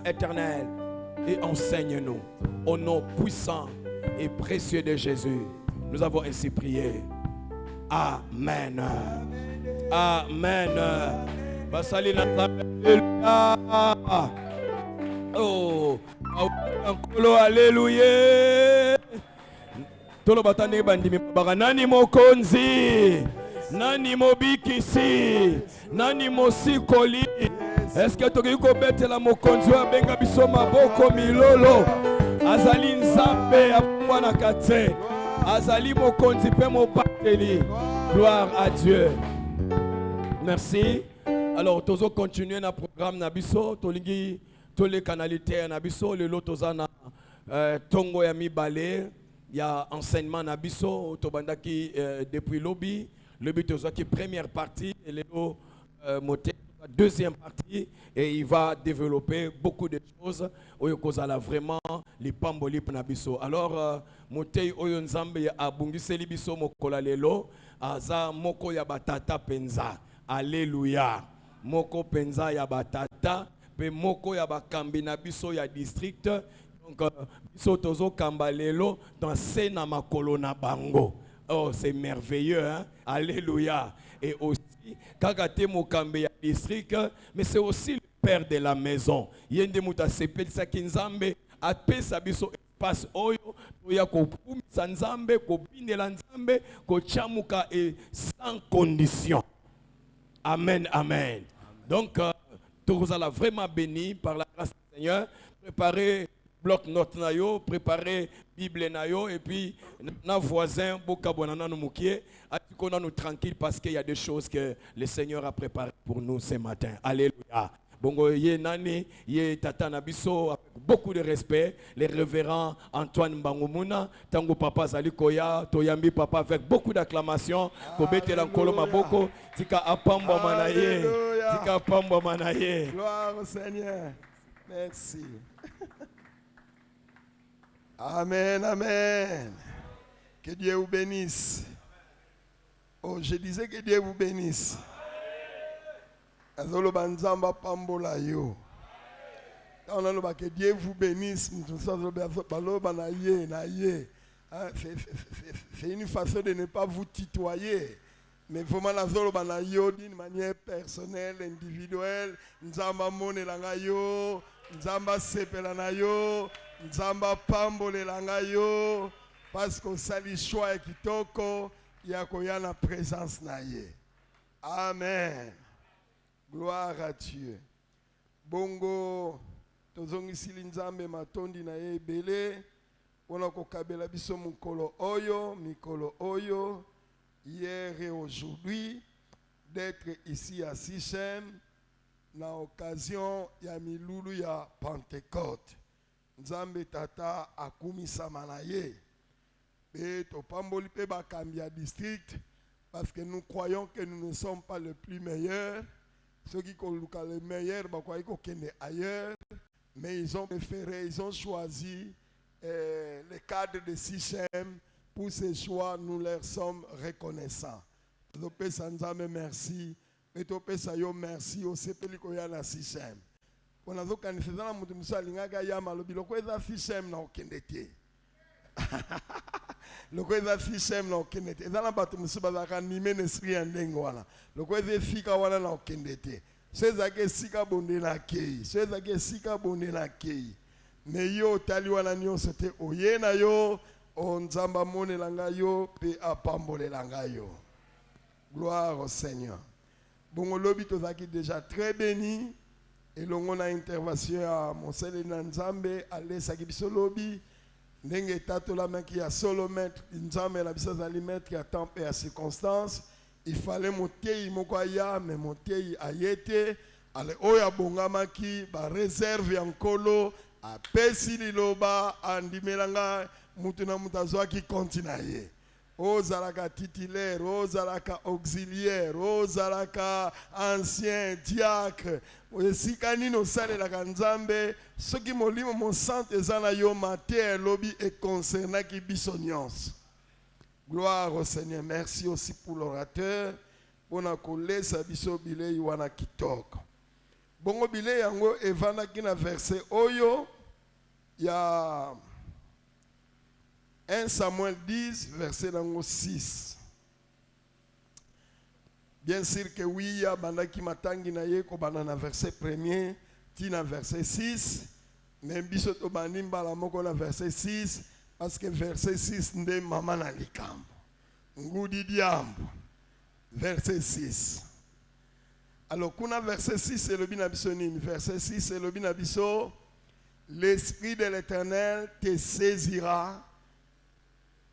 éternel, et enseigne-nous. Au nom puissant et précieux de Jésus, nous avons ainsi prié. Amen. Amen. Oh, alléluia. Tolo batane bandimi baba nani mokonzi, nani mobikisi, nani mosikoli. Est-ce que toki ko betela mokonzi wa benga biso maboko milolo? Azali nzambe ya mwana kate. Azali mokonzi pe mobateli. Gloire à Dieu. Merci. Alors tozo continuer na programme na biso, tolingi tous les canalités na biso, le lotozana tongo ya mibale. Il y a enseignement na biso tobandaki depuis lobby tozaki première partie et le deuxième partie et il va développer beaucoup de choses oyo kozala vraiment les pamboli na biso. Alors motei oyo nzambe ya abungiseli biso mokola lelo aza moko ya batata penza. Alléluia. Moko penza ya batata pe moko ya bakambi na biso ya district. Donc, biso tozo kambalelo dans sena makolo na bango. Oh, c'est merveilleux, hein? Alléluia. Et aussi, kakate mokambe ya district, mais c'est aussi le père de la maison. Yende muta sepeli sa kinzambe, apesa biso espace oyo, toya ko kumisa nzambe, ko binela nzambe, ko chamuka et sans condition. Amen, amen. Donc, vous allez vraiment béni par la grâce du Seigneur. Préparez bloc note nayo, préparer Bible nayo et puis nos voisins bokabonana no mukie atikona nous tranquille parce qu'il y a des choses que le Seigneur a préparées pour nous ce matin. Alléluia. Bongo ye nani ye tata nabiso avec beaucoup de respect les révérends Antoine Mbangumuna tango papa zali koya toyambi papa avec beaucoup d'acclamations ko betela nkolo maboko tika apamba manaye tika apamba manaye. Gloire au Seigneur. Merci. Amen, amen. Que Dieu vous bénisse. Oh, je disais que Dieu vous bénisse. Azolo banzamba pambola yo. On a que Dieu vous bénisse. C'est une façon de ne pas vous tutoyer. Mais vraiment nazolo banayo d'une manière personnelle, individuelle. Nzamba mone langayo, nzamba sepela na yo. Nzamba pambole langayo parce que sali choix kitoko ya koya na présence na ye. Amen. Gloire à Dieu. Bongo tozongisi nzambe matondi na ye belé pona ko kabela biso mikolo oyo hier et aujourd'hui d'être ici à Sichem na occasion ya milulu ya Pentecôte. Nzambe tata akumisa manaye et topamboli pe bakambia district parce que nous croyons que nous ne sommes pas les plus meilleurs. Ceux qui koluka les meilleurs bakwayi ko kende ailleurs, mais ils ont préféré, ils ont choisi le cadre de Sichem. Pour ce choix, nous leur sommes reconnaissants. Topesa nzambe merci et topesa yo merci au sepeli ko ya na Sichem. On a donc un fait dans la montagne de Salingaga Yamalobi, le quoi est affiché na okendete. Le quoi est affiché na okendete. Dans la bateau monsieur bazaka nimé n'esprit andengwana. Le quoi est fika wana na okendete. C'est ça que sika bonde na kei. C'est ça que sika bonde na kei. Mais yo tali wana nyo c'était oye na yo on zamba mone langa yo pe apambole langa yo. Gloire au Seigneur. Bon lobi tozaki déjà très béni. Et l'on a intervention à Monsele Nzambe, à l'Esakibiso Lobby, Nenge Tato la main qui a solo maître, Nzambe la bise d'alimètre qui a temps et à circonstances. Il fallait monter, Mokoya, mais monter à Yete, à l'Oya Bongamaki, à réserve en colo, à Pessi Liloba, à Ndimelanga, Moutuna Moutazoa qui continue. Ozalaka titulaire, ozalaka auxiliaire, ozalaka ancien diacre. Sikani no sale la kanzambe, ce qui molimo mon santé zana yo mater lobby et concernant qui bisoniance. Gloire au Seigneur. Merci aussi pour l'orateur. On a collé sa biso bile yuana kitoko. Bongo bile yango evana kina verset oyo. Il y a 1 Samuel 10, verset 6. Bien sûr que oui, il y a bandaki matangi na ye ko banana verset 1er, tina verset 6. Mais biso to banimba la moko na verset 6 parce que verset 6 nde mama na likambo. Ngudi diambo. Verset 6. Alors kuna verset 6 c'est le binabisonine. Verset 6 c'est le binabiso. L'Esprit de l'Éternel te saisira,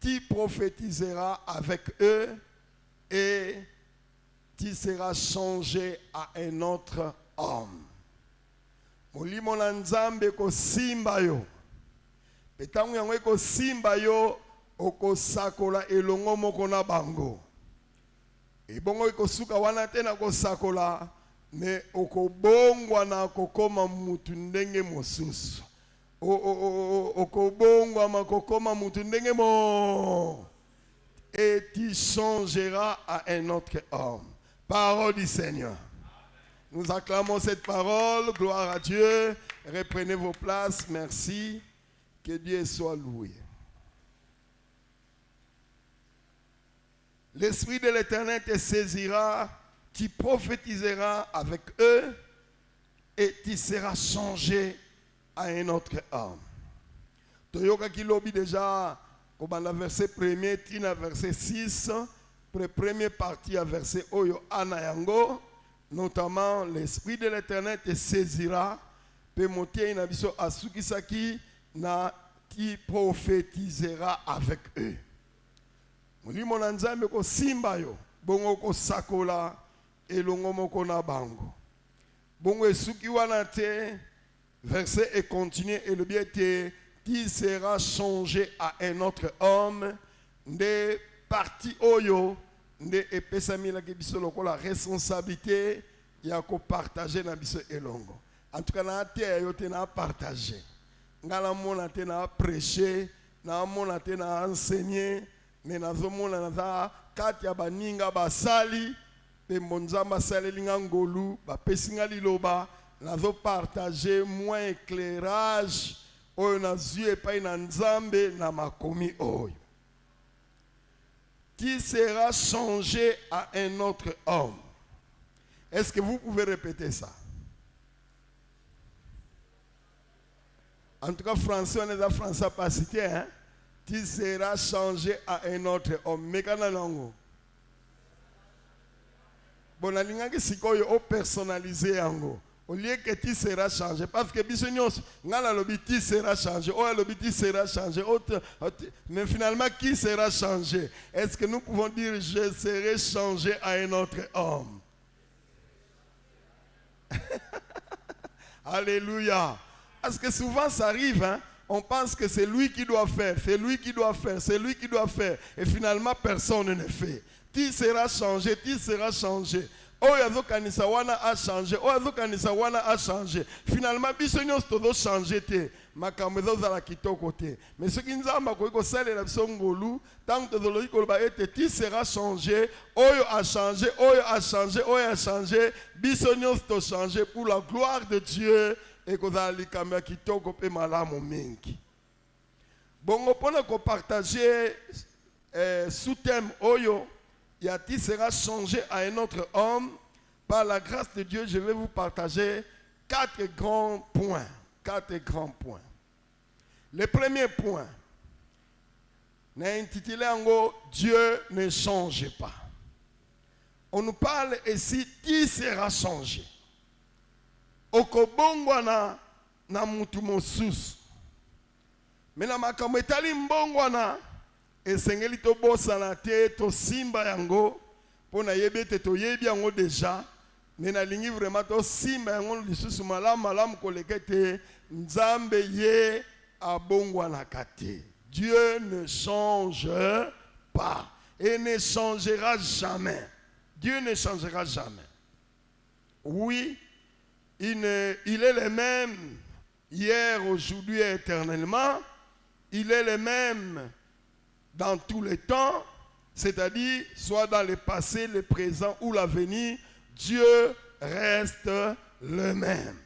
tu prophétiseras avec eux et tu seras changé à un autre homme. Molimo na nzambe ko simba yo. Petangu yango ko simba yo oko sakola elongo moko na bango. E bongo ko suka wana tena ko sakola. Mais okobongwa na kokoma mutu ndenge mosusu. Okobongwa ma kokoma mutu ndenge mo. Et tu changeras à un autre homme. Parole du Seigneur. Nous acclamons cette parole. Gloire à Dieu. Reprenez vos places. Merci. Que Dieu soit loué. L'Esprit de l'Éternel te saisira. Tu prophétiseras avec eux et tu seras changé à un autre homme. Toyoka kilobi déjà, comme dans verset 1er, tina verset 6, première partie à verset Oyo Anayango, notamment l'Esprit de l'Éternel te saisira, pe motie inabiso asukisaki, na tu prophétiseras avec eux. Muli monanzambe ko simba yo, bongo ko sakola, elongo moko na bango. Bongo esuki wana te, verset et continue et le bien te, tu seras changé à un autre homme, de parti oyo, de epesami la kebiso loko la responsabilité, ya ko partager na biso elongo. En tout cas na te yo te na partager. Ngala mona te na prêcher, na mona te na enseigner, mais na zo mona na kati ya baninga basali. Monzamba salelinga ngolu ba pesinga liloba nazo partager moins éclairage oyo nazu epai na nzambe na makomi oyo. Qui sera changé à un autre homme. Est-ce que vous pouvez répéter ça? En tout cas français on est à français pas cité hein. Qui sera changé à un autre homme. Mekana nango. Bon, la ligne qui est personnalisée en au lieu que tu seras changé. Parce que bisognos, ngala lobi tu seras changé. Oh, lobi tu seras changé. Mais finalement, qui sera changé? Est-ce que nous pouvons dire je serai changé à un autre homme? Alléluia. Parce que souvent ça arrive, hein? On pense que c'est lui qui doit faire, c'est lui qui doit faire, c'est lui qui doit faire. Et finalement, personne ne fait. Tu seras changé, tu seras changé. Oyazo kanisa wana a changé, oyazo kanisa wana a changé. Finalement, bisognos todo changé te. Makamezo za la kitoko te. Mais ce qui nous a ko sale la biso ngolu, tant que de ko ba ete tu seras changé, oyo a changé, oyo a changé, oyo a changé. Bisognos to changé pour la gloire de Dieu et ko za likamya kitoko pe malamu mingi. Bongo pona ko partager sous thème oyo Yati sera changé à un autre homme. Par la grâce de Dieu, je vais vous partager 4 grands points. 4 grands points. Le premier point, n'a intitulé en gros, Dieu ne change pas. On nous parle ici, qui sera changé. Okobongwana na mutu mosusu. Mais na makambo etali mbongwana. Et sengeli to bosana te to simba yango pona yebete to yebi yango déjà mais na lingi vraiment to simba yango lisusu malam kolekete nzambe ye abongwa na kate. Dieu ne change pas et ne changera jamais. Dieu ne changera jamais. Oui, il est le même hier, aujourd'hui et éternellement. Il est le même dans tous les temps, c'est-à-dire soit dans le passé, le présent ou l'avenir, Dieu reste le même.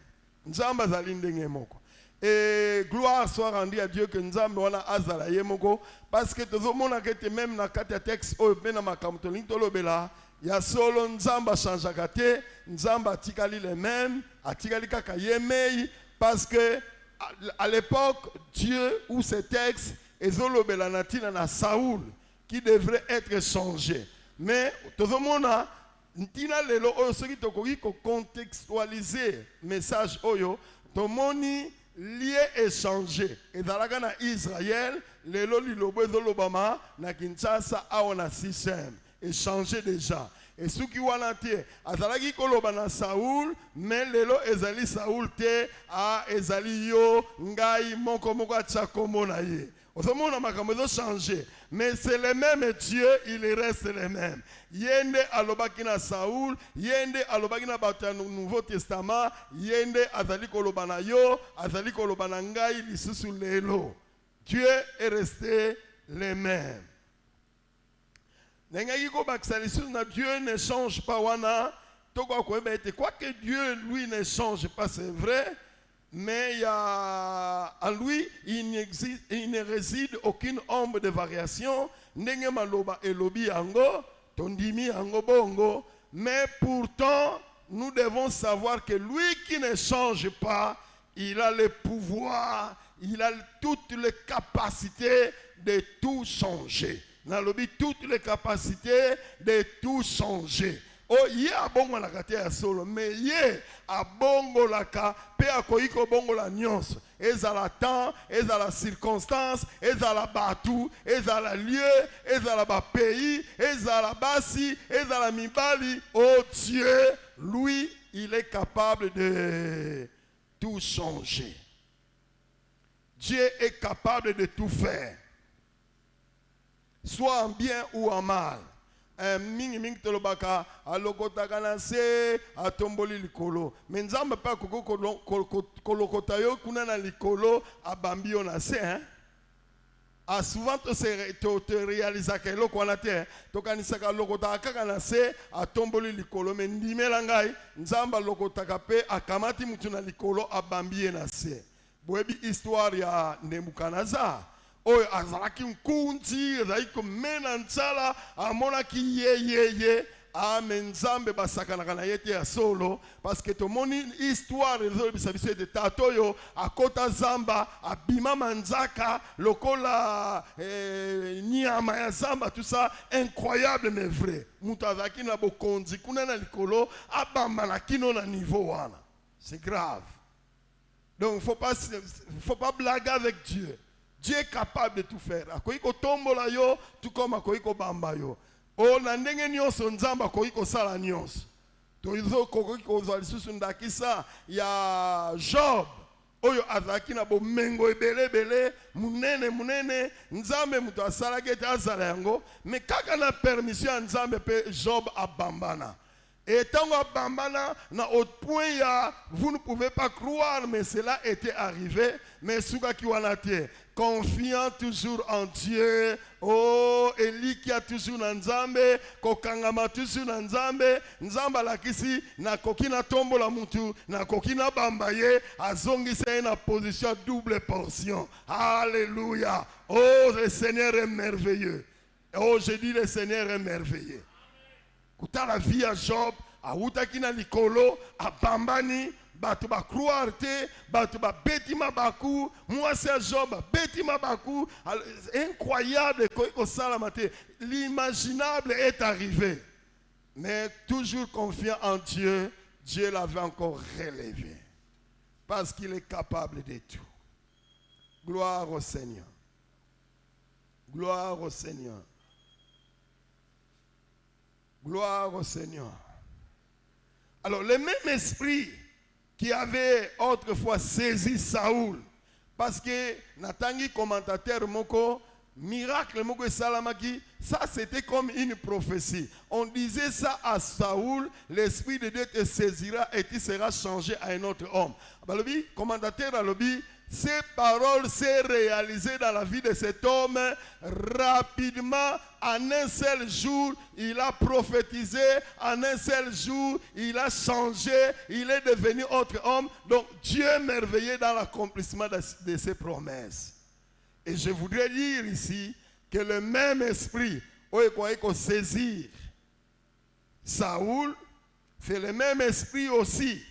Nzamba zali ndenge moko. Et gloire soit rendue à Dieu que Nzamba wana azala ye moko parce que tozomona que même na kati ya texte oyo pe na makambo tolingi tolobela ya solo Nzamba changeaka te, Nzamba atikali le même, atikali kaka ye mei parce que à l'époque Dieu ou ses textes ezolobela na tina na Saoul qui devrait être changé. Mais tozomona ntina lelo oyo soki tokoki ko contextualiser message oyo tomoni lié échangé ezalaka na Israël lelo lilobo ezolobama na Kinshasa awa na système échangé déjà et soki wana te azalaki koloba na Saoul mais lelo ezali Saoul te a ezali yo ngai moko atia kombo na ye. Osomona makambo ezo changer mais c'est le même Dieu, il reste le même. Yende alobaki na Saoul, yende alobaki na bato ya Nouveau Testament, yende azali koloba na yo, azali koloba na ngai lisusu lelo. Dieu est resté le même. Nengaki ko bakisa lisusu na Dieu ne change pas wana, toko koyeba ete quoi que Dieu lui ne change pas, c'est vrai. Mais il y a, en lui, il ne réside aucune ombre de variation. Ndenge maloba elobi ango, tondimi ango bongo. Mais pourtant, nous devons savoir que lui qui ne change pas, il a le pouvoir, il a toutes les capacités de tout changer. Nalobi toutes les capacités de tout changer. Oh, ye abongo la kate ya solo, mais ye abongo la ka, pe akoyiko bongo la nyonso. Ezala temps, ezala circonstance, ezala batu, ezala lieu, ezala ba pays, ezala basi, ezala mibali. Oh Dieu, lui, il est capable de tout changer. Dieu est capable de tout faire. Soit en bien ou en mal. Mingi tolobaka alokotaka na se atomboli likolo mais nzamba pa kolokota yo kuna na likolo abambi yo na se a souvent te réalisa ke eloko wana te tokanisaka lokotaka kaka na se atomboli likolo mais ndimela ngai nzamba lokotaka pe akamati mutu na likolo abambi ye na se. Boyebi histoire ya Nebukadnezar oyo azalaki nkunzi ezalaki komena nzala amonaki ye Nzambe basakanaka na ye te ya solo parce que tomoni histoire ezolobisa biso ete tata oyo akota zamba abima manzaka lokola nyama ya zamba, tout ça incroyable mais vrai. Mutu azalaki na bokonzi kuna na likolo abamba na kino na niveau wana. C'est grave. Donc faut pas blaguer avec Dieu. Dieu est capable de tout faire. Akoiko tombola yo, tout comme akoiko bamba yo. O na ndenge nyonso nzamba akoiko sala nyonso. Toizo kokoiko lisusu ndakisa ya Job. Oyo azaki na bo mengo ebele munene nzambe mutu asala gete azala yango mais kaka na permission ya nzambe pe Job abambana. Et tant abambana na au point ya vous ne pouvez pas croire mais cela était arrivé mais suka kiwanate confiant toujours en Dieu. Oh, Eli qui a toujours na nzambe, kokangama toujours na nzambe, nzamba lakisi na kokina tombo la mutu, na kokina bambaye, azongisa na position double portion. Alléluia. Oh, le Seigneur est merveilleux. Oh, je dis le Seigneur est merveilleux. Kuta la vie à Job, a utakina likolo, a bambani, bato ba croire te, bato ba betima baku, moi c'est Job, betima baku, incroyable ko salamate, l'imaginable est arrivé. Mais toujours confiant en Dieu, Dieu l'avait encore relevé. Parce qu'il est capable de tout. Gloire au Seigneur. Gloire au Seigneur. Gloire au Seigneur. Alors, le même esprit qui avait autrefois saisi Saoul, parce que Natangi, commentateur moko, miracle moko et salamaki, ça c'était comme une prophétie. On disait ça à Saoul, l'esprit de Dieu te saisira et tu seras changé à un autre homme. Balobi, commentateur Alobi, ces paroles s'est réalisées dans la vie de cet homme rapidement en un seul jour, il a prophétisé, en un seul jour, il a changé, il est devenu autre homme. Donc Dieu est merveilleux dans l'accomplissement de ses promesses. Et je voudrais dire ici que le même esprit, où il faut saisir Saoul, c'est le même esprit aussi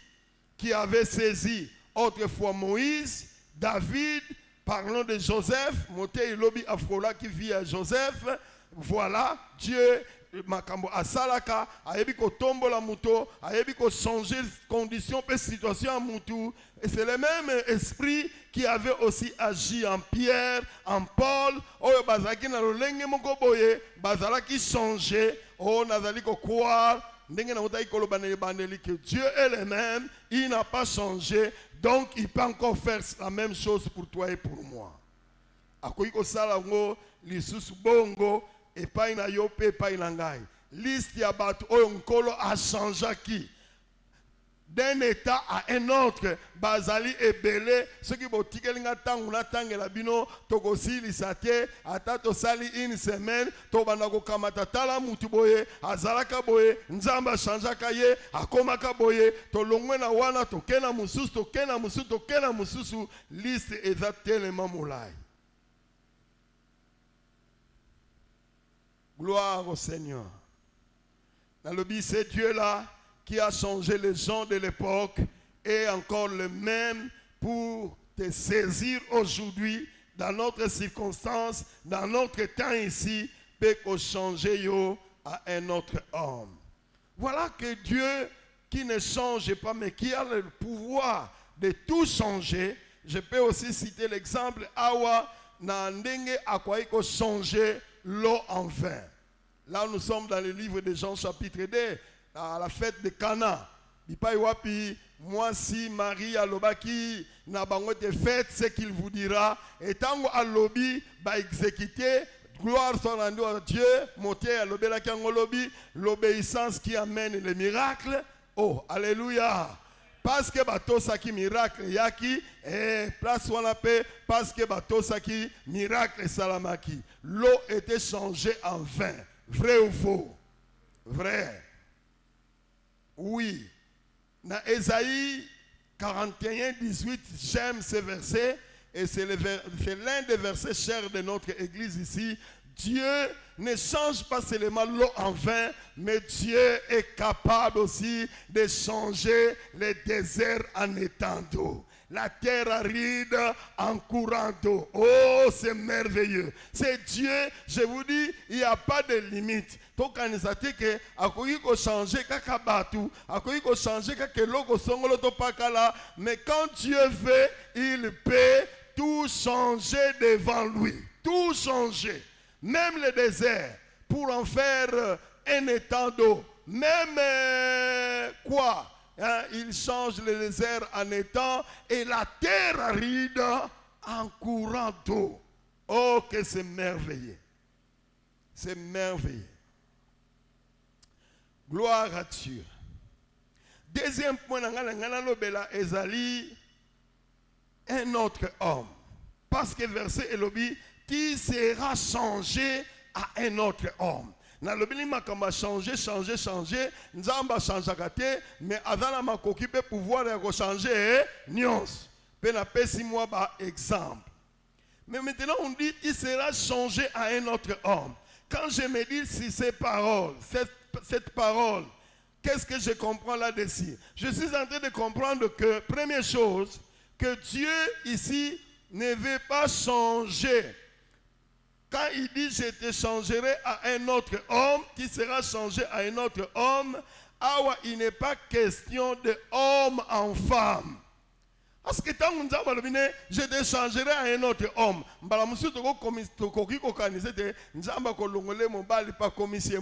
qui avait saisi autrefois Moïse, David, parlons de Joseph, Moté Lobi Afrola qui vit à Joseph. Voilà, Dieu, Makambo Asalaka, ayebi ko tombo la muto, ayebi ko changer condition et situation à mutu. Et c'est le même esprit qui avait aussi agi en Pierre, en Paul. Oh, bazaki na lolenge moko boye, bazalaki changer. Oh, nazali ko croire. Que Dieu est le même, il n'a pas changé, donc il peut encore faire la même chose pour toi et pour moi. Akoiko salango lisusu bongo et pas ina yope pas ina ngai. Liste ya batu oyo nkolo a changé qui d'un état à un autre, bazali ebele, ceux qui botikeli nga tangu na tangela bino tokosi lisate ata tosali une semaine to banda ko kamata tala mutu boye azalaka boye nzamba changeaka ye akomaka boye to longwe na wana to kena mususu liste eza tellement molai. Gloire au Seigneur. Dans le but, c'est Dieu là qui a changé les gens de l'époque et encore le même pour te saisir aujourd'hui dans notre circonstance, dans notre temps ici, peut changer yo à un autre homme. Voilà que Dieu qui ne change pas mais qui a le pouvoir de tout changer. Je peux aussi citer l'exemple Awa na ndenge akwaiko changer l'eau en vin. Là nous sommes dans le livre de Jean chapitre 2. À la fête de Cana, moi si Marie alobaki na bango te fête ce qu'il vous dira et tango alobi ba exécuter gloire soit rendue à Dieu monter alobela kango lobi l'obéissance qui amène le miracle. Oh alléluia, parce que bato saki miracle yaki et place wana pe parce que bato saki miracle salamaki, l'eau était changée en vin. Vrai ou faux? Vrai. Oui, dans Ésaïe 41, 18, j'aime ce verset et c'est l'un des versets chers de notre église ici. Dieu ne change pas seulement l'eau en vin, mais Dieu est capable aussi de changer les déserts en étang d'eau. La terre aride en courant d'eau. Oh, c'est merveilleux. C'est Dieu, je vous dis, il n'y a pas de limite. Mais quand Dieu veut, il peut tout changer devant lui. Tout changer. Même le désert, pour en faire un étang d'eau. Même quoi? Hein, il change le désert en étang et la terre aride en courant d'eau. Oh, que c'est merveilleux. C'est merveilleux. Gloire à Dieu. Deuxième point, Ezali, un autre homme. Parce que verset Elobi, qui sera changé à un autre homme. Na lobili makamba changer, nzamba changeaka te, mais azala makoki pe pouvoir ya ko changer nyons. Pe na pesi moi ba exemple. Mais maintenant on dit il sera changé à un autre homme. Quand je me dis si ces paroles, cette parole, qu'est-ce que je comprends là-dessus? Je suis en train de comprendre que première chose, que Dieu ici ne veut pas changer. Quand il dit je te changerai à un autre homme, qui sera changé à un autre homme, awa, il n'est pas question de homme en femme. Parce que tant que je te changerai à un autre homme,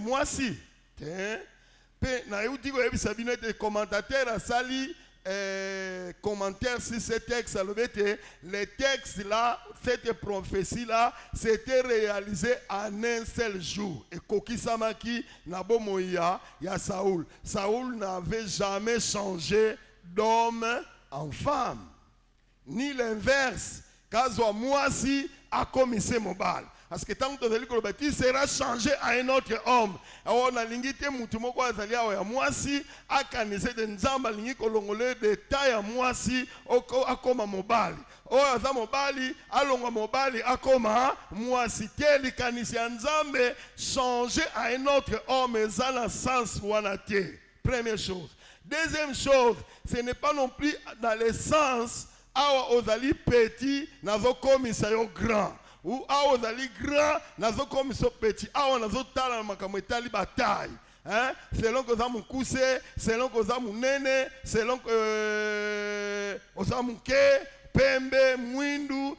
moi si. Commentateur sali commentaire sur ce texte, les textes là, cette prophétie là, c'était réalisé en un seul jour. Et Kokisamaki Nabomoya, il y a Saoul. Saoul n'avait jamais changé d'homme en femme. Ni l'inverse. Kazwa Moisi a commis Mobal. parce que tant que tu sera changé à un autre homme. Alors on a l'ingité mutumoko azali awa ya mwasi akanise de nzamba lingi kolongole de taille mwasi akoma mobali. Oyo aza mobali alonga mobali akoma mwasi te likanisi ya nzambe changer à un autre homme eza na sens wana te. Première chose. Deuxième chose, ce n'est pas non plus dans le sens awa ozali petit nazo komisa yo grand. Ou awa ozali grand nazo komisa petit. Awa nazo tala na makambo etali bataille. Hein? Selon que oza mukuse, selon que oza munene, selon que oza muke, pembe, mwindu,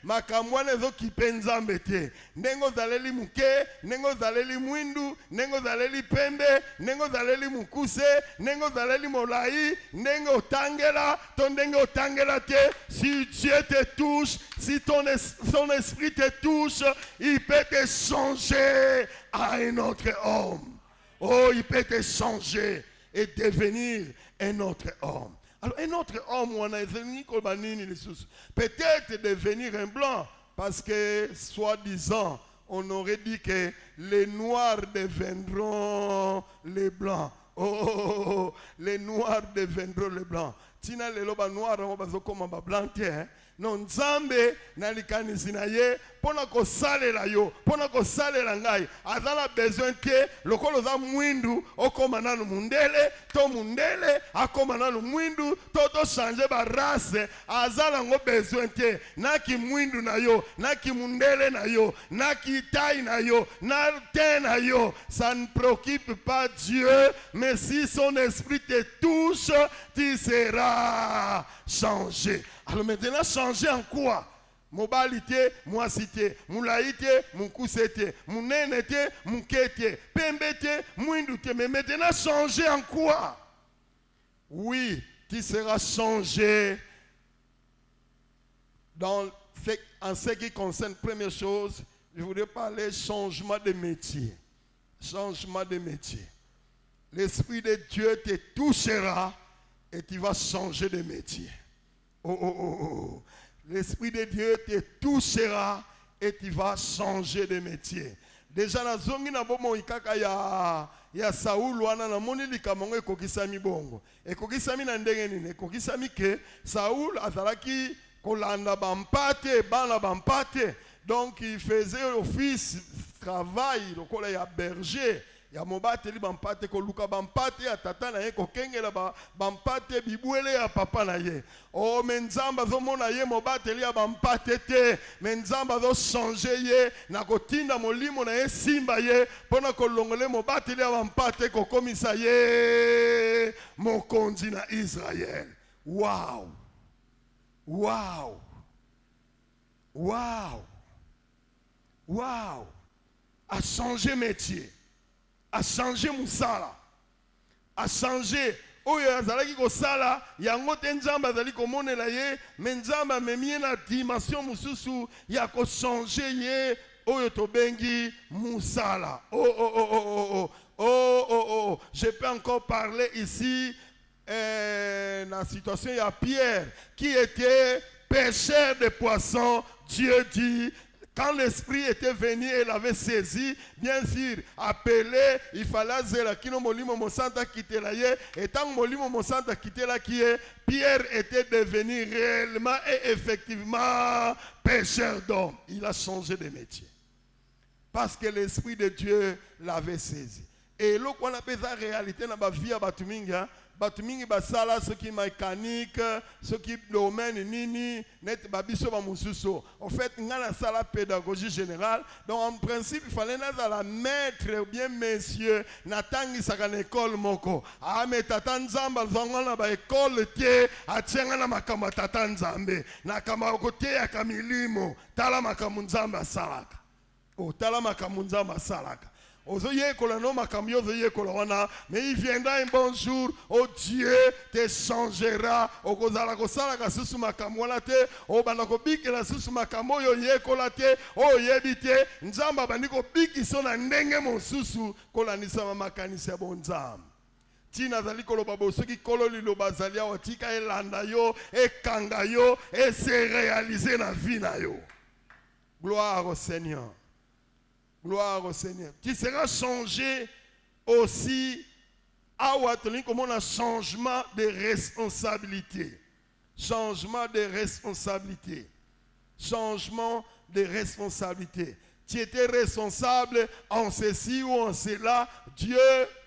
makambo wana ezokipe nzambe te. Ndenge ozaleli muke, ndenge ozaleli mwindu, ndenge ozaleli pembe, ndenge ozaleli mukuse, ndenge ozaleli molai, ndenge otangela, to ndenge otangela te. Si Dieu te touche, si son esprit te touche, il peut te changer à un autre homme. Oh, il peut te changer et devenir un autre homme. Alors, un autre homme, peut-être devenir un blanc, parce que, soi-disant, on aurait dit que les noirs deviendront les blancs. Oh, les noirs deviendront les blancs. Tina le loba noir, on va comme blanc, non nzambe na likanisi na ye pona ko salela yo pona ko salela ngai azala besoin te lokolo za mwindu okoma nanu mundele to mundele akoma nanu mwindu to changer ba race azala ngo besoin te naki mwindu na yo naki mundele na yo naki taille na yo na te na yo, ça ne préoccupe pas Dieu, mais si son esprit te touche tu seras changé. Alors maintenant, changer en quoi? Mobalité, moisité, moulaïté, moukousété, mounénété, moukété, pembété, mouindouté. Mais maintenant, changer en quoi? Oui, tu seras changé en ce qui concerne, première chose, je voudrais parler changement de métier. Changement de métier. L'Esprit de Dieu te touchera et tu vas changer de métier. Oh, oh, oh, oh. L'Esprit de Dieu te touchera et tu vas changer de métier. Déjà, na zongi na bomo ikaka ya Saul wana na moni likamongo ekokisami bongo. Ekokisami na ndenge nini? Ekokisami ke Saul azalaki kolanda bampate, bana bampate. Donc il faisait office, travail, lokola ya berger. Ya mobate li bampate ko luka bampate ya tata na ye ko kengela bampate bibwele ya papa na ye. Oh menzamba zo mona ye mobate li ya bampate te, menzamba zo changer ye na kotinda molimo na ye simba ye pona ko longole mobate li ya bampate ko komisa ye mokonzi na Israël. Wow. Wow. Wow. Wow. A changé métier. A changé musala, a changé. Oyo azalaki ko sala yango te nzamba azali ko monela ye, mais nzamba memie na dimension mususu ya ko changer ye oyo to bengi musala. Oh oh oh oh oh oh oh oh oh. Je peux encore parler ici dans la situation il y a Pierre qui était pêcheur de poissons. Dieu dit, quand l'esprit était venu et l'avait saisi, bien sûr, appelé, il fallait zéla kino molimo mosanta quitter la ye, et tant molimo mosanta quitter la qui est, Pierre était devenu réellement et effectivement pêcheur d'hommes. Il a changé de métier. Parce que l'esprit de Dieu l'avait saisi. Et là, on appelle ça réalité dans la vie à Batuminga. Batumingi basala ce qui mécanique, ce qui domaine nini, net babiso ba mususo. En fait, on a la pédagogie générale. Donc en principe, il fallait na la maître ou bien messieurs, natangi saka na école moko. Ah mais tata nzamba zonga na ba école tie, atianga na makambo tata nzambe. Na kama kote ya kamilimo, tala makambo nzamba salaka. Oh, tala makambo nzamba salaka. Mais il viendra un bon jour, oh Dieu te changera. Oh kozala kosala ka susu makamwala te, oh banako bikela susu makamo yo yekola te, oh yebite nzamba bandiko bikiso na ndenge mosusu kolanisa makanisi ya bonzamba. Tina zali koloba bosoki kololi loba zali ya watika elanda yo, ekanga yo, et se réaliser na vie na yo. Gloire au Seigneur. Gloire au Seigneur. Tu seras changé aussi à Ouattelin comme on a changement de responsabilité. Changement de responsabilité. Changement de responsabilité. Tu étais responsable en ceci ou en cela. Dieu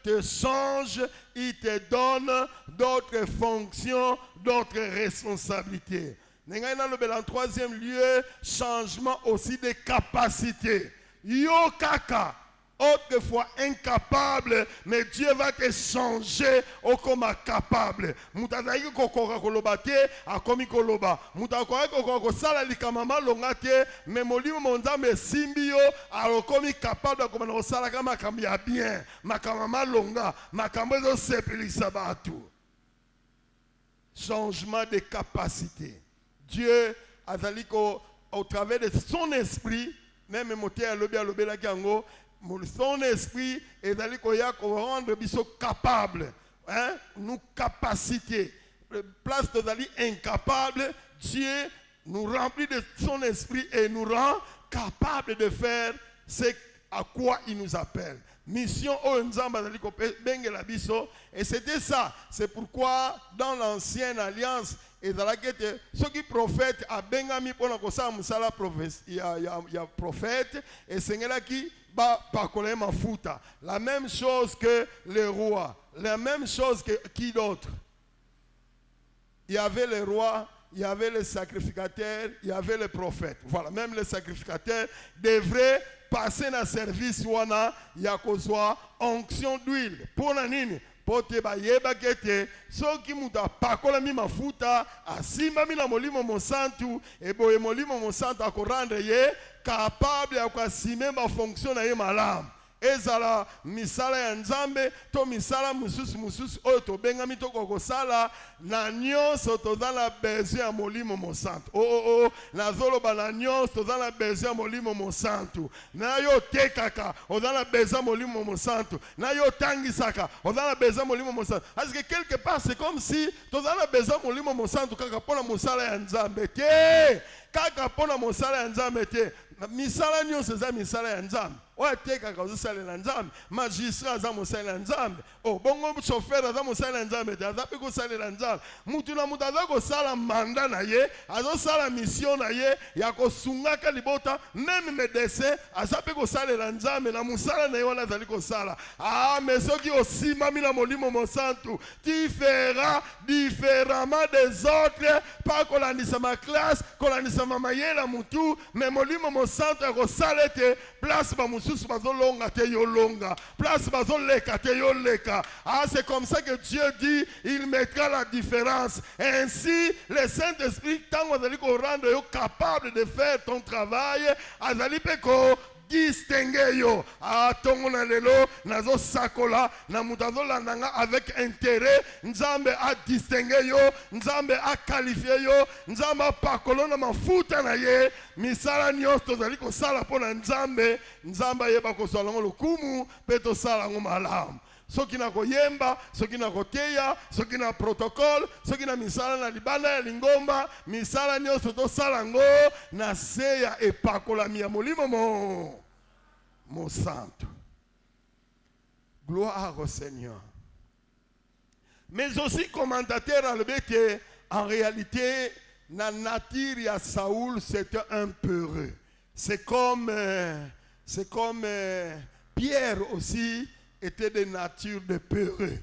te change, il te donne d'autres fonctions, d'autres responsabilités. En troisième lieu, changement aussi de capacité. Yo kaka, autrefois incapable, mais Dieu va te changer au comme capable. Mutazaki kokora kolobate, a komi koloba. Mutakora kokora sala likamama longate, mais molimo monzambe simbio, a komi capable comme on sala kama kambia bien, makamama longa, makambezo sepelisa batu. Changement de capacité. Dieu a dit qu'au travers de son esprit, même son esprit est allé rendre biso capable, hein, nous capacité. Place de Dali incapable, Dieu nous remplit de son esprit et nous rend capable de faire ce à quoi il nous appelle. Mission et c'était ça. C'est pourquoi dans l'ancienne alliance, et dans laquelle ceux qui prophètent à Bengami pour la il y a prophète et c'est là qui va par ma fouta. La même chose que les rois, la même chose que qui d'autre. Il y avait les rois, il y avait les sacrificateurs, il y avait les prophètes. Voilà, même les sacrificateurs devraient passer dans le service wana yakozwa onction d'huile. Pour la nini? Pote ba yeba kete soki muta pakola mi mafuta asimba mi na molimo monsantu e boye molimo monsantu akorendre ye capable ya kwasime ba fonction na ye malamu. Ezala misala ya nzambe to misala mususu oyo tobengami tokokosala na nyonso tozala besoin ya molimo mosantu. Nazoloba na nyonso tozala besoin ya molimo mosantu. Na yo tekaka ozala besoin ya molimo mosantu. Na yo tangisaka ozala besoin ya molimo mosantu. Parce que quelque part c'est comme si tozala besoin ya molimo mosantu kaka pona mosala ya nzambe te. Kaka pona mosala ya nzambe te. Misala nyonso eza misala ya nzambe. Oya tekaka ozosalela nzambe, magistrat aza mosalela nzambe, bongo chauffeur aza mosalela nzambe te, aza mpe kosalela nzambe. Mutu na mutu aza kosala manda na ye, azosala mission na ye ya kosungaka libota, même médecin aza mpe kosalela nzambe na mosala na ye wana azali kosala. Mais soki osimbami na molimo mosantu, tu feras différemment des autres, pas kolandisa ma classe, kolandisa ma mayela mutu, mais molimo mosantu akosala ete place ba musu. C'est comme ça que Dieu dit, il mettra la différence. Ainsi, le Saint-Esprit, tant qu'on va rendre capable de faire ton travail, distinguer yo tongo na lelo nazo sakola na mutazo landanga avec intérêt nzambe a distinguer yo nzambe a qualifier yo nzambe a pakolo na mafuta na ye misala nyonso tozali kosala pona nzambe nzambe yeba kosala ngo lokumu pe to sala ngo malamu. Soki na koyemba, soki na koteya, soki na protocole, soki na misala na libanda ya lingomba, misala nyonso to sala ngo na seya epakola mi ya molimo mon santo. Gloire au Seigneur. Mais aussi commentateur a levé que en réalité la nature ya Saoul c'était un peureux. C'est comme Pierre aussi était de nature de peureux.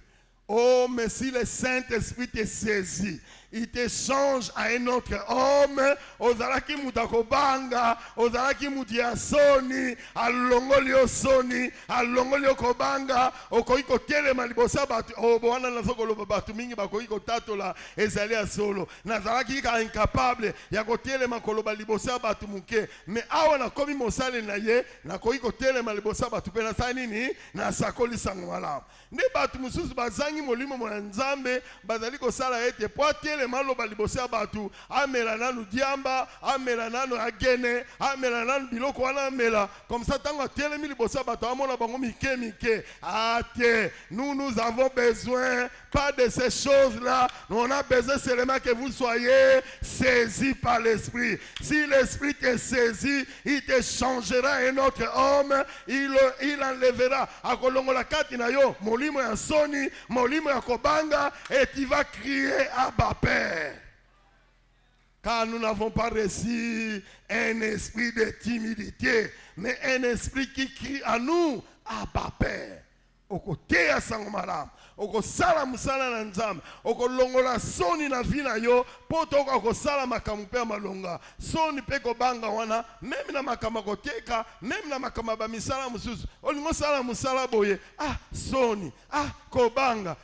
Oh, mais si le Saint-Esprit te saisit, il te change à un autre homme, ozalaki mutakobanga, ozalaki mutiasoni, alongolio soni, alongolio kobanga, okoiko telema libosa batu, boana nazokolo batu mingi bakoiko tatola ezali solo. Nazalaki ka incapable ya kotelema koloba libosa batu muke, mais awa na komi mosale na ye, na koiko telema libosa batu pena sa nini na sakoli sango malamu. Ne batu mususu bazangi balangi molimo mona nzambe bazali kosala ete po atelema aloba liboso ya bato amela nanu diamba amela nanu agene amela nanu biloko wana amela comme ça ntango atelemi liboso ya bato amona bango mike mike ate nous avons besoin pas de ces choses là on a besoin seulement que vous soyez saisis par l'esprit. Si l'esprit te saisit il te changera un autre homme il enlèvera akolongola kati na yo molimo ya soni molimo ya kobanga et tu vas crier Abba Père. Car nous n'avons pas reçu un esprit de timidité mais un esprit qui crie à nous Abba Père. Okote ya sango malamu okosala musala na nzambe okolongola soni na vi na yo po toka okosala makambo mpe ya malonga soni mpe kobanga wana meme na makambo koteka meme na makambo ba misala mosusu olingo sala musala boye soni kobanga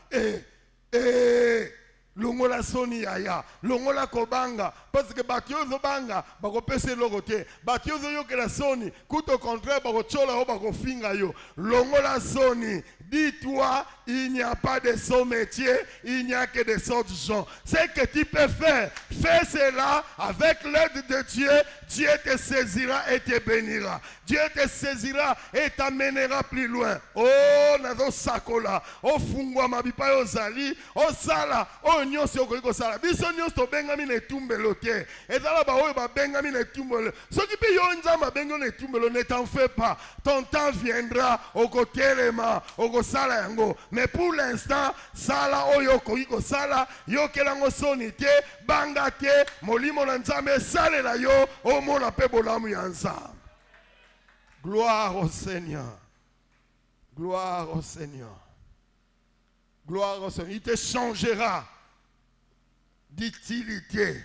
longola soni yaya longola kobanga parce que bato oyo ozobanga bakopesa eloko te bato oyo ozoyokela soni kuto contraire bakochola yo bakofinga yo longola soni. Dis-toi, il n'y a pas de son métier, il n'y a que des autres gens. Ce que tu peux faire, fais cela avec l'aide de Dieu. Dieu te saisira et te bénira. Dieu te saisira et t'amènera plus loin. Oh, nazo sakola, oh fungwa mabipa yo zali, oh sala, oh nyonso yokoliko sala. Biso nyonso bengami ne tumbelo te. Ezala ba oyo ba bengami ne tumbelo. Soki pe yo nzamba bengo ne tumbelo, ne t'en fais pas. Ton temps viendra au kotelema, au sala yango. Mais pour l'instant, sala oyo koiko sala, yo kelango soni te, banga te, molimo na nzambe sale la yo, o mona pe bolamu ya nzambe. Gloire au Seigneur. Gloire au Seigneur. Gloire au Seigneur. Il te changera d'utilité.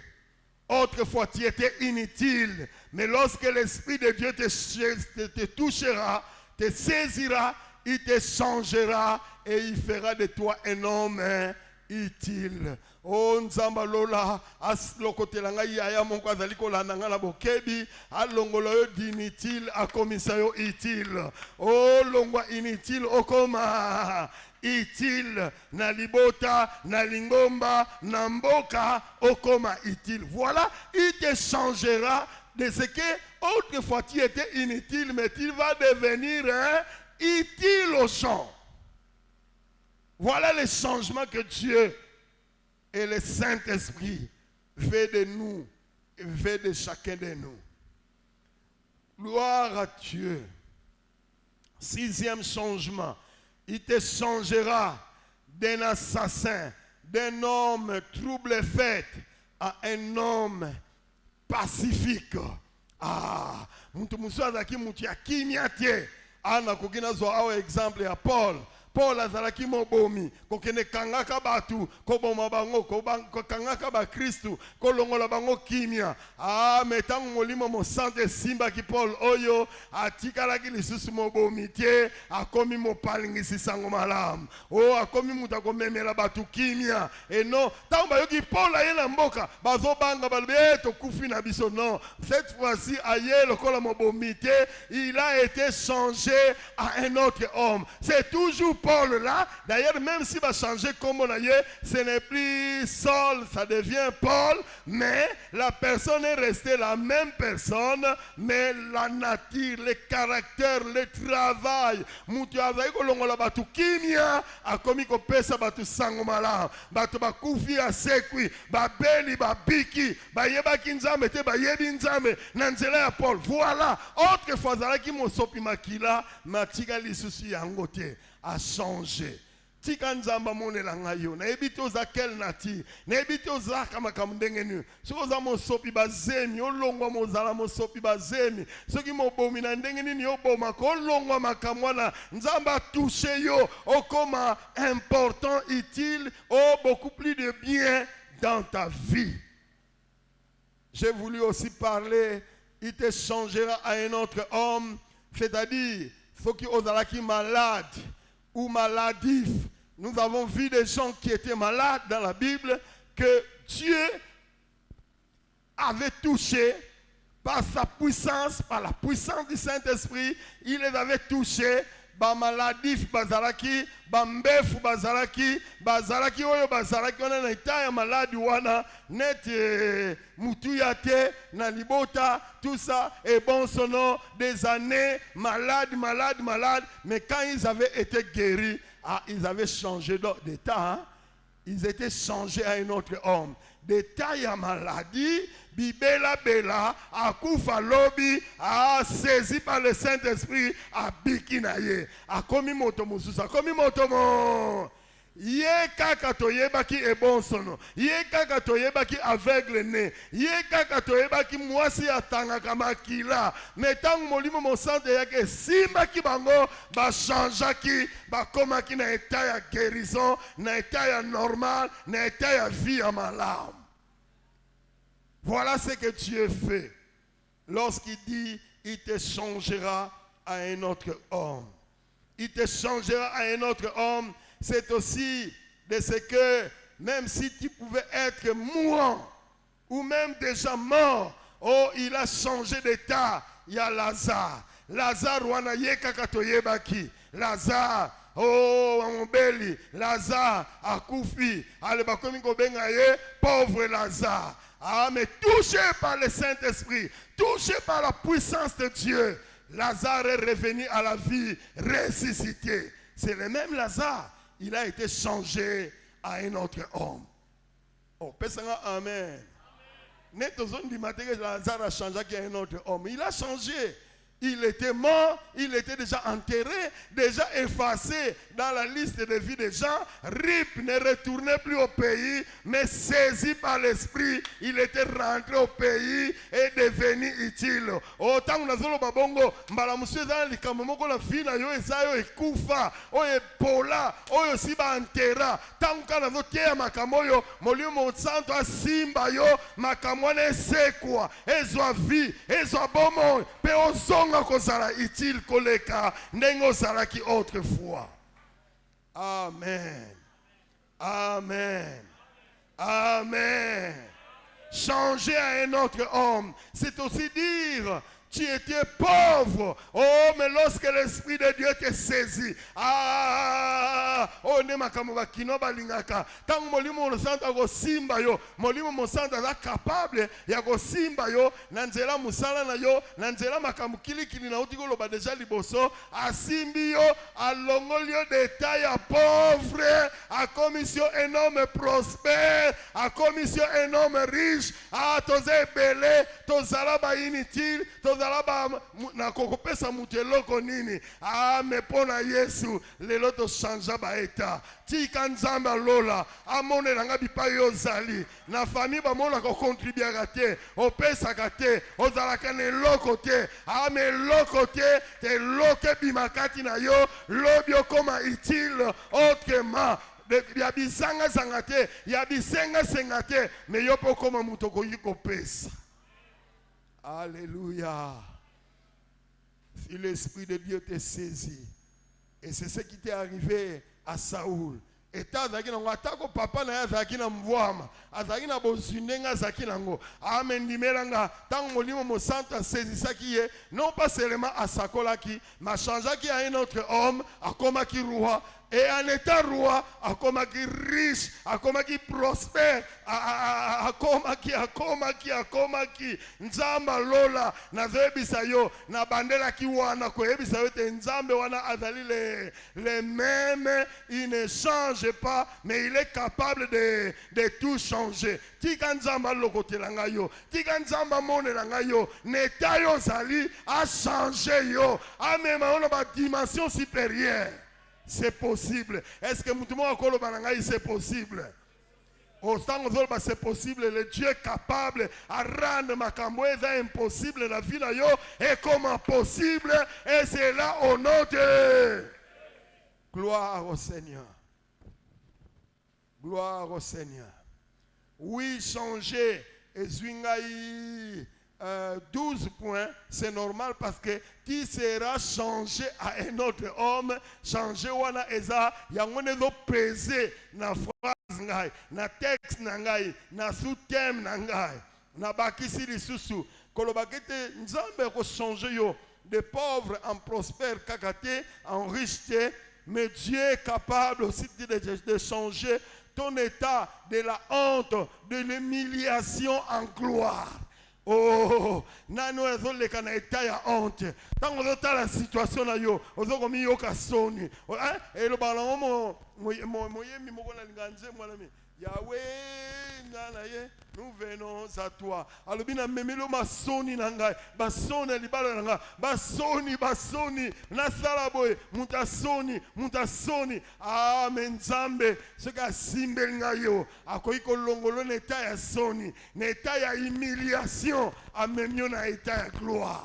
Autrefois, tu étais inutile. Mais lorsque l'Esprit de Dieu te touchera, te saisira, il te changera et il fera de toi un homme utile. Oh nzamba lola as lokotelanga yaya monko azali kolanda nga na bokebi alongolo yo d'inutile akomisa yo utile. Oh longwa inutile okoma utile na libota na lingomba na mboka okoma utile. Voilà, il te changera de ce que autrefois tu étais inutile mais tu vas devenir utile aux gens. Voilà le changement que Dieu et le Saint-Esprit veut de nous, et veut de chacun de nous. Gloire à Dieu. Sixième changement, il te changera d'un assassin, d'un homme trouble-fête à un homme pacifique. Muntu musazaki mutu ya kimia te. Ana kokina zo awa exemple ya Paul. Paul azalaki mobomi kokene kangaka batu koboma bango kangaka ba Kristu kolongola bango kimia metango molimo mo sante simba ki Paul oyo atikalaki lisusu mobomi te akomi mopalingisi sango malamu akomi muta komemela batu kimia non tango bayoki Paul ayena mboka bazobanga balbe to kufi na biso non cette fois-ci aye lokola mobomi te il a été changé à un autre homme. C'est toujours Paul là, d'ailleurs même s'il va changer comme on a dit, ce n'est plus Saul, ça devient Paul, mais la personne est restée la même personne, mais la nature, le caractère, le travail, mutu azali kolongola batu kimia, akomi kopesa batu sango malamu, batu bakufi asekwi, babeli babiki, bayebaki nzambe te bayebi nzambe na nzela ya Paul. Voilà, autrefois azalaki mosopi makila, matika lisusu yango te. A changé. Tika nzamba monela ngayo na ebite ozakel nati na ebite ozaka makamndenge nu soko za mosopi bazemi olongwa mozala mosopi bazemi soki mobomi na ndenge nini oboma ko olongwa makamwana nzamba touché yo okoma important utile beaucoup plus de bien dans ta vie. J'ai voulu aussi parler, il te changera à un autre homme, c'est-à-dire ceux qui ozalaki malade ou maladif. Nous avons vu des gens qui étaient malades dans la Bible que Dieu avait touché par sa puissance, par la puissance du Saint-Esprit. Il les avait touchés ba maladif bazalaki, ba mbefu bazalaki oyo bazalaki wana na état ya maladi wana net mutu ya te na libota, tout ça est bon son nom, des années malade, mais quand ils avaient été guéris, ils avaient changé d'état, hein? Ils étaient changés à un autre homme. D'état ya maladie, bibela bela, akufa lobi, saisi par le Saint-Esprit, a bikinaye, a komi moto mususa, komi moto mo. Ye kaka toyebaki e bon sono, ye kaka toyebaki aveugle ne, ye kaka toyebaki mwasi atanga kama kila, metang molimo mosante yake simaki bango, ba changeaki, ba komaki na état ya guérison, na état ya normal, na état ya vie à malade. Voilà ce que Dieu fait lorsqu'il dit il te changera à un autre homme. Il te changera à un autre homme. C'est aussi de ce que même si tu pouvais être mourant ou même déjà mort, oh, il a changé d'état. Il y a Lazare. Lazare wana yeka katoyebaki. Lazare, oh, Ambeli. Lazare akufi. Ale bakomi kobenga ye pauvre Lazare. Ah, mais touché par le Saint-Esprit, touché par la puissance de Dieu, Lazare est revenu à la vie, ressuscité. C'est le même Lazare. Il a été changé à un autre homme. Oh, personne, amen. Net aux zones du matin, Lazare a changé à un autre homme. Il a changé. Il était mort, il était déjà enterré, déjà effacé dans la liste de vie des gens. Rip ne retournait plus au pays, mais saisi par l'esprit, il était rentré au pays et devenu utile. Autant que nous babongo, mbala monsieur dans les kamomoko la fille na yo esayo ekufa, oye pola, oye siba antera. Tant que nous tia makamoyo, molio monsanto asimba yo, makamone sekwa, ezwa vie, ezwa bomo, pe ozonga kozala utile koleka ndengo zalaki autrefois. Amen. Amen. Amen. Changer à un autre homme, c'est aussi dire tu étais pauvre. Oh, mais lorsque l'Esprit de Dieu te saisit, oh, ne makamuba kino balingaka. Tant molimo mosanta go simba yo, molimo mosanta za capable ya go simba yo, nanzela musala na yo, nanzela makamukili kili na utiko loba deja liboso, asimbi yo, alongolio d'état ya pauvre, a commission énorme prospère, a commission énorme riche, toze belé, tozala ba inutile, tozala na kokopesa muteloko nini. Me pona Yesu lelo to chanja ba eta tika nzamba lola amone nanga bipa yo zali na famille ba mona ko contribuer te opesa te ozalaka ne loko te me loko te loke bimakati na yo lobio koma utile autrement. Ya bisanga sangate ya bisenga sengate me yo pokoma mutoko yiko pesa. Alléluia. Si l'Esprit de Dieu te saisit, et c'est ce qui t'est arrivé à Saoul. Et t'as zaki nango atako papa na ya zaki na mvwama azaki na bosundenga zaki nango amendimelanga tango molimo mosanta saisissaki ye non pas seulement à sakolaki mais changeaki à un autre homme akomaki roi. Et en étant roi, akomaki riche, akomaki prospère, akomaki, nzamba lola, na zebisa yo, na bandela ki wana, koyebisa yo te nzambe wana azali les mêmes, il ne change pas, mais il est capable de tout changer. Tika nzamba lokote langa yo, tika nzamba mone langa yo, neta yo zali, a changé yo, a même on a dimension supérieure. C'est possible. Est-ce que tout le monde c'est possible? C'est possible. Le Dieu est capable à rendre ma camoueza impossible la vie et comment possible. Et c'est là au nom de gloire au Seigneur. Gloire au Seigneur. Oui, changer. Et Zwingaï 12 points, c'est normal parce que tu seras changé à un autre homme. Changer wana eza yangone zo peser na phrase ngai, na texte ngai, na sous-thème ngai, na bakisi lisusu. Kolobakete nzambe ko changer yo. de pauvre en prospère, kakate, en riche, mais Dieu est capable aussi de changer ton état de la honte, de l'humiliation en gloire. Oh, nano ezoleka na eta ya honte. Tango ozota la situation na yo, ozokomi yo kasoni. Eloba nango moyemi moko na linganze mwana mi. Yahweh nganaye, nous venons à toi. Alobina memelo masoni nangai, basoni libalo nangai, basoni na salaboy, mutasoni. Amen Nzambe, ce ka simbel ngayo, akoyi ko longolo neta ya soni, neta ya humiliation, amemio na eta ya gloire.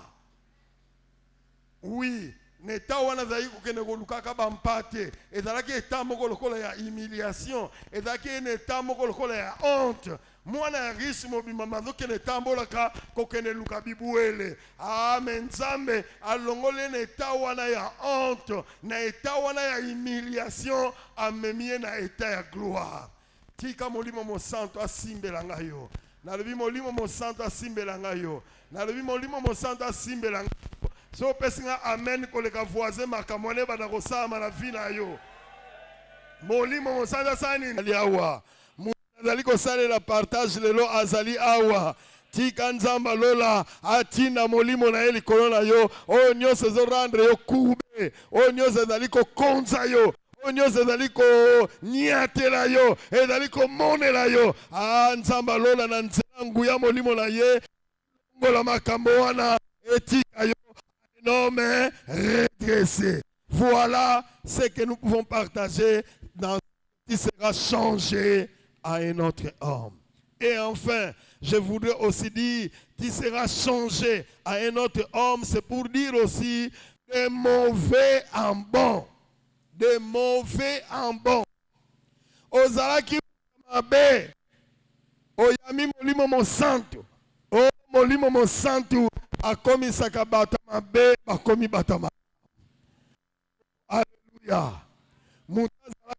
Oui. Neta wana zali kokende kolukaka bampate ezalaki eta moko lokola ya humiliation ezalaki neta moko lokola ya honte mwana ya riche mobima mazokende tambolaka kokende luka bibuele. Amen Nzambe alongole neta wana ya honte na eta wana ya humiliation amemie na eta ya gloire. Tika molimo mo santo asimbela ngayo nalobi molimo mo santo asimbela ngayo nalobi molimo mo santo asimbela ngayo. So pesinga amen koleka voisin makamone bana kosama na vie na yo. Molimo mosanda sani ali awa. Muzali kosale la partage lelo azali awa. Tika Nzamba lola atina molimo na eli kolona yo. O nyose zo rendre yo kube. O nyose zali ko konza yo. O nyose zali ko niatela yo. E zali ko monela yo. Nzamba lola na nzangu ya molimo na ye. Ngola makambo wana etika yo. Non mais redresser. Voilà ce que nous pouvons partager dans qui sera changé à un autre homme. Et enfin, je voudrais aussi dire qui sera changé à un autre homme, c'est pour dire aussi de mauvais en bon. De mauvais en bon. Ozalaki mabe. Oyami molimo mo santo. O molimo mo santo. Akomi sakabata mabe bakomi batama. Alléluia. Mutazala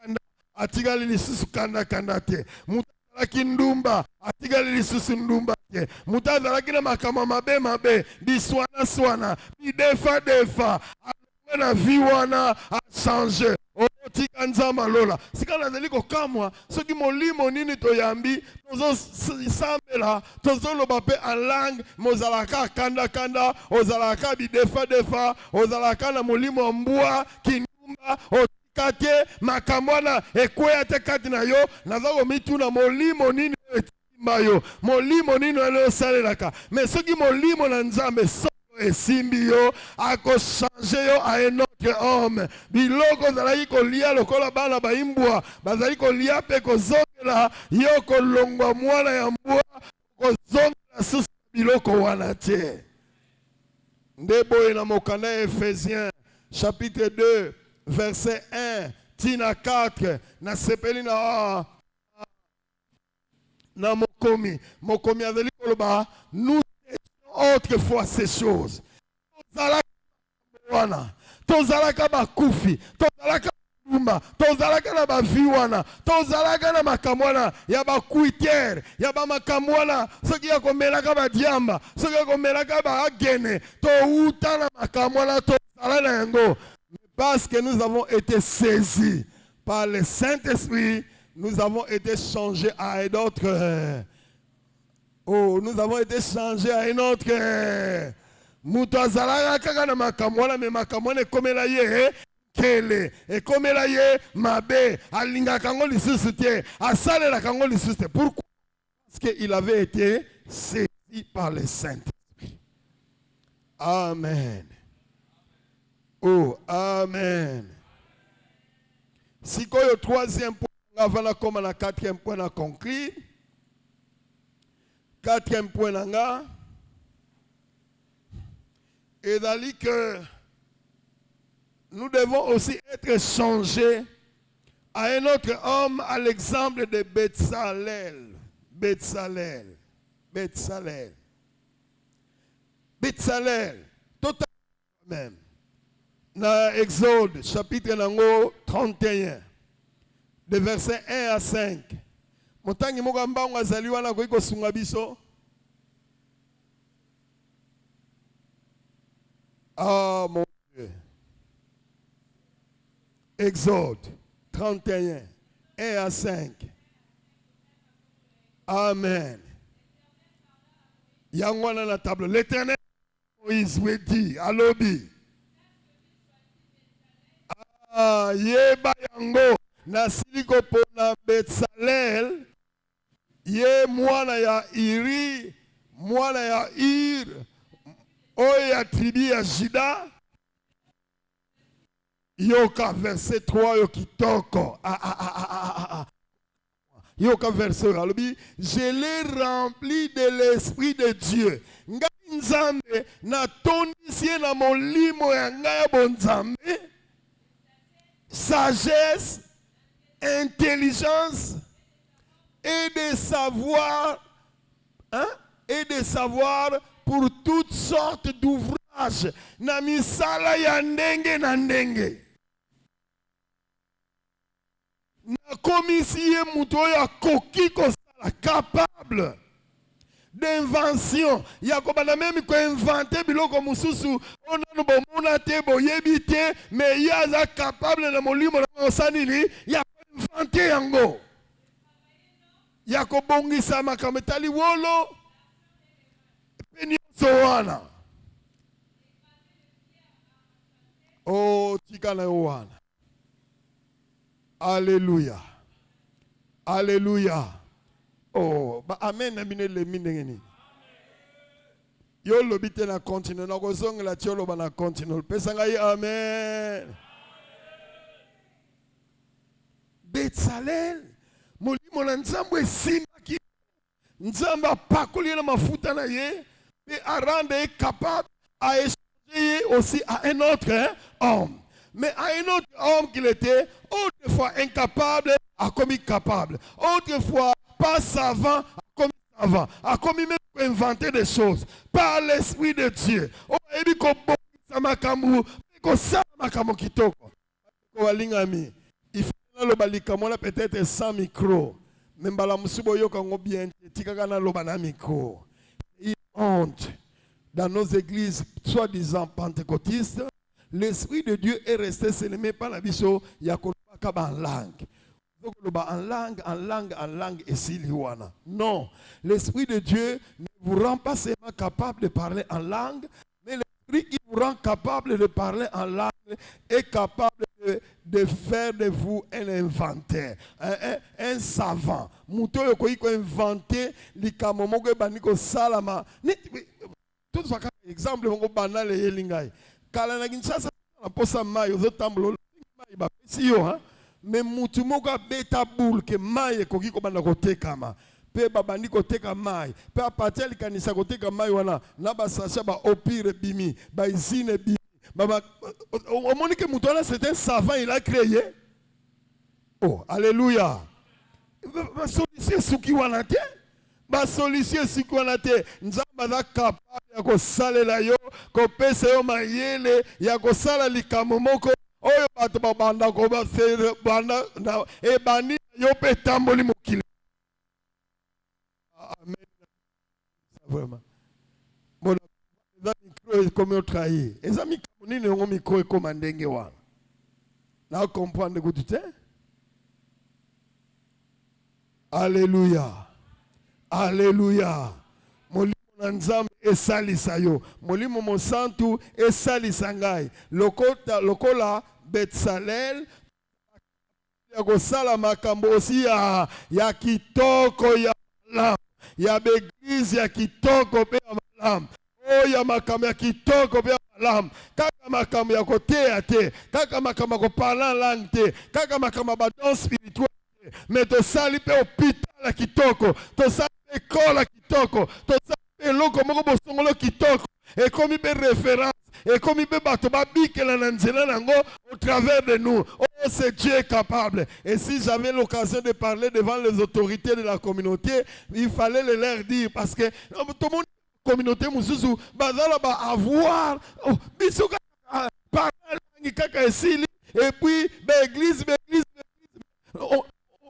kanda atigali lisusu kanda te. Mutazala kindumba atigali lisusu ndumba te. Mutazala kina makama mabe biswana bidefa. Na vie wana a changé. Tika Nzamba lola. Sikana zeliko kamwa. Soki molimo nini toyambi. Tozo sambela. Tozo lobape en langue. Mozalaka kanda. Ozalaka bidefa. Ozalaka na molimo mbua. Kinumba. Otikate. Makamwana. Ekweya te kati na yo. Nazako mitu na molimo nini. Mayo. Molimo nini wale salelaka. Mais soki molimo na Nzambe et simbio a changer yo à un autre homme. Biloko zalaki kolia lokola bana baimbwa bazali kolia pe kozongela yo kolongwa mwana ya mbwa kozongela susu biloko wana te. Ndeboye na mokanda Ephésiens chapitre 2 verset 1 tina 4 na sepeli na mokomi azali koloba nous autrefois ces choses. Tozalaka bakufi, tozalaka bumba, tozalaka na baviwana, tozalaka na makamwana ya bakuitiere, ya ba makamwana, soki ya komelaka ba diamba, soki ya komelaka ba agene, to uta na makamwana tozala na yango. Parce que nous avons été saisis par le Saint-Esprit, nous avons été changés à d'autres. Oh, nous avons été changés à une autre. Mutazalaka kaka na makamwana me makamwana komela ye kele e komela ye mabe alinga kango lisusu te asalela kango lisusu te. Pourquoi? Parce qu'il avait été saisi par le Saint-Esprit. Amen. Oh, amen. Sikoyo troisième point avant la comme la quatrième point à conclure. Quatrième point là, et d'aller que nous devons aussi être changés à un autre homme à l'exemple de Betsalel. Totalement même. Dans Exode, chapitre 31, de versets 1 à 5. Motangi mugamba ngazaliwa na koiko sunga biso. Ah mon Dieu. Exode 31, 1 à 5. Amen. Yangwana la table. L'Éternel Moïse lui dit, alobi. Ah, yeba yango. Nasiliko pona Betsalel. Ye mwana ya Iri. Mwana ya Ir. Oya ya tribu ya Juda. Yoka verset 3 yo kitoko. Yoka verset alobi. Je l'ai rempli de l'esprit de Dieu. Ngai nzambe na tondisi na molimo ya ngai bonzambe. Sagesse, intelligence et de savoir, et de savoir pour toutes sortes d'ouvrages. Na misala ya ndenge na ndenge. Na komisiye muto ya koki kosala capable d'invention. Yakobana même ko inventer biloko mususu onano bomona te boyebi te mais yaza capable na molimo na osanili ya inventer yango. Yakobongisa makambo tali wolo penyo sowana. Oh tikana yowana. Alléluia. Alléluia. Oh, bah amen na bine le minengeni. Yo lobite na continue na kozonga la tiolo ba na continue. Pesanga yi amen. Betsalel molimo na nzambo esimaki. Nzamba pakoli na mafuta na ye et à rendre capable à échanger aussi à un autre homme. Mais à un autre homme qu'il était autrefois incapable, a commis capable. Autrefois pas savant, a commis savant. A commis même inventer des choses. Par l'Esprit de Dieu. Il faut peut-être sans micro. Mais il honte. Dans nos églises, soi-disant pentecôtistes, l'Esprit de Dieu est resté seulement par la biso en langue. En langue et siliwana. Non, l'Esprit de Dieu ne vous rend pas seulement capable de parler en langue, mais l'Esprit qui vous rend capable de parler en langue est capable de faire de vous un inventaire, un savant. Mouto yoko iko inventer likamomogo baniko salama. Tout ça exemple mongo banal e lingai. Kala na Kinshasa na posa mai ozo tambolo mai ba siyo ha. Mais mutu moko beta boule que mai koki ko banda kotekama. Pe babandi koteka mai. Pe apatia likanisa koteka mai wana na ba sacha ba opire bimi, ba izine bimi. Baba au monde que mutu là c'est un savant, il a créé. Oh, alléluia. Ba solution suki wana te. Ba solution suki wana te. Nzamba na capable ya ko salela yo, ko pesa yo mayele ya ko sala likamomoko. Oyo bato babanda ko ba faire banda na e bani yo pe tamboli mokili. Amen. Vraiment. Bon, dans micro comme on trahit. Les amis kamoni ne ont micro comme ndenge wana. Na comprendre que tu es. Alléluia. Alléluia. Molimo na nzambe esalisa yo. Molimo mosantu esalisa ngai. Lokola Betsalel ya kosala makambo aussi ya kitoko ya malamu. Ya beglise ya kitoko pe ya malamu. Oh ya makambo ya kitoko pe ya malamu. Kaka makambo ya koteya te. Kaka makambo ya kopala langue te. Kaka makambo ba don spirituel te. Mais to sali pe hôpital ya kitoko. To sali pe école ya kitoko. To sali pe loko moko bosongolo kitoko. Et comme il y a référence, et comme il y a au travers de nous. Oh, c'est Dieu capable. Et si j'avais l'occasion de parler devant les autorités de la communauté, il fallait le leur dire. Parce que tout le monde, communauté, va avoir, et puis, l'église.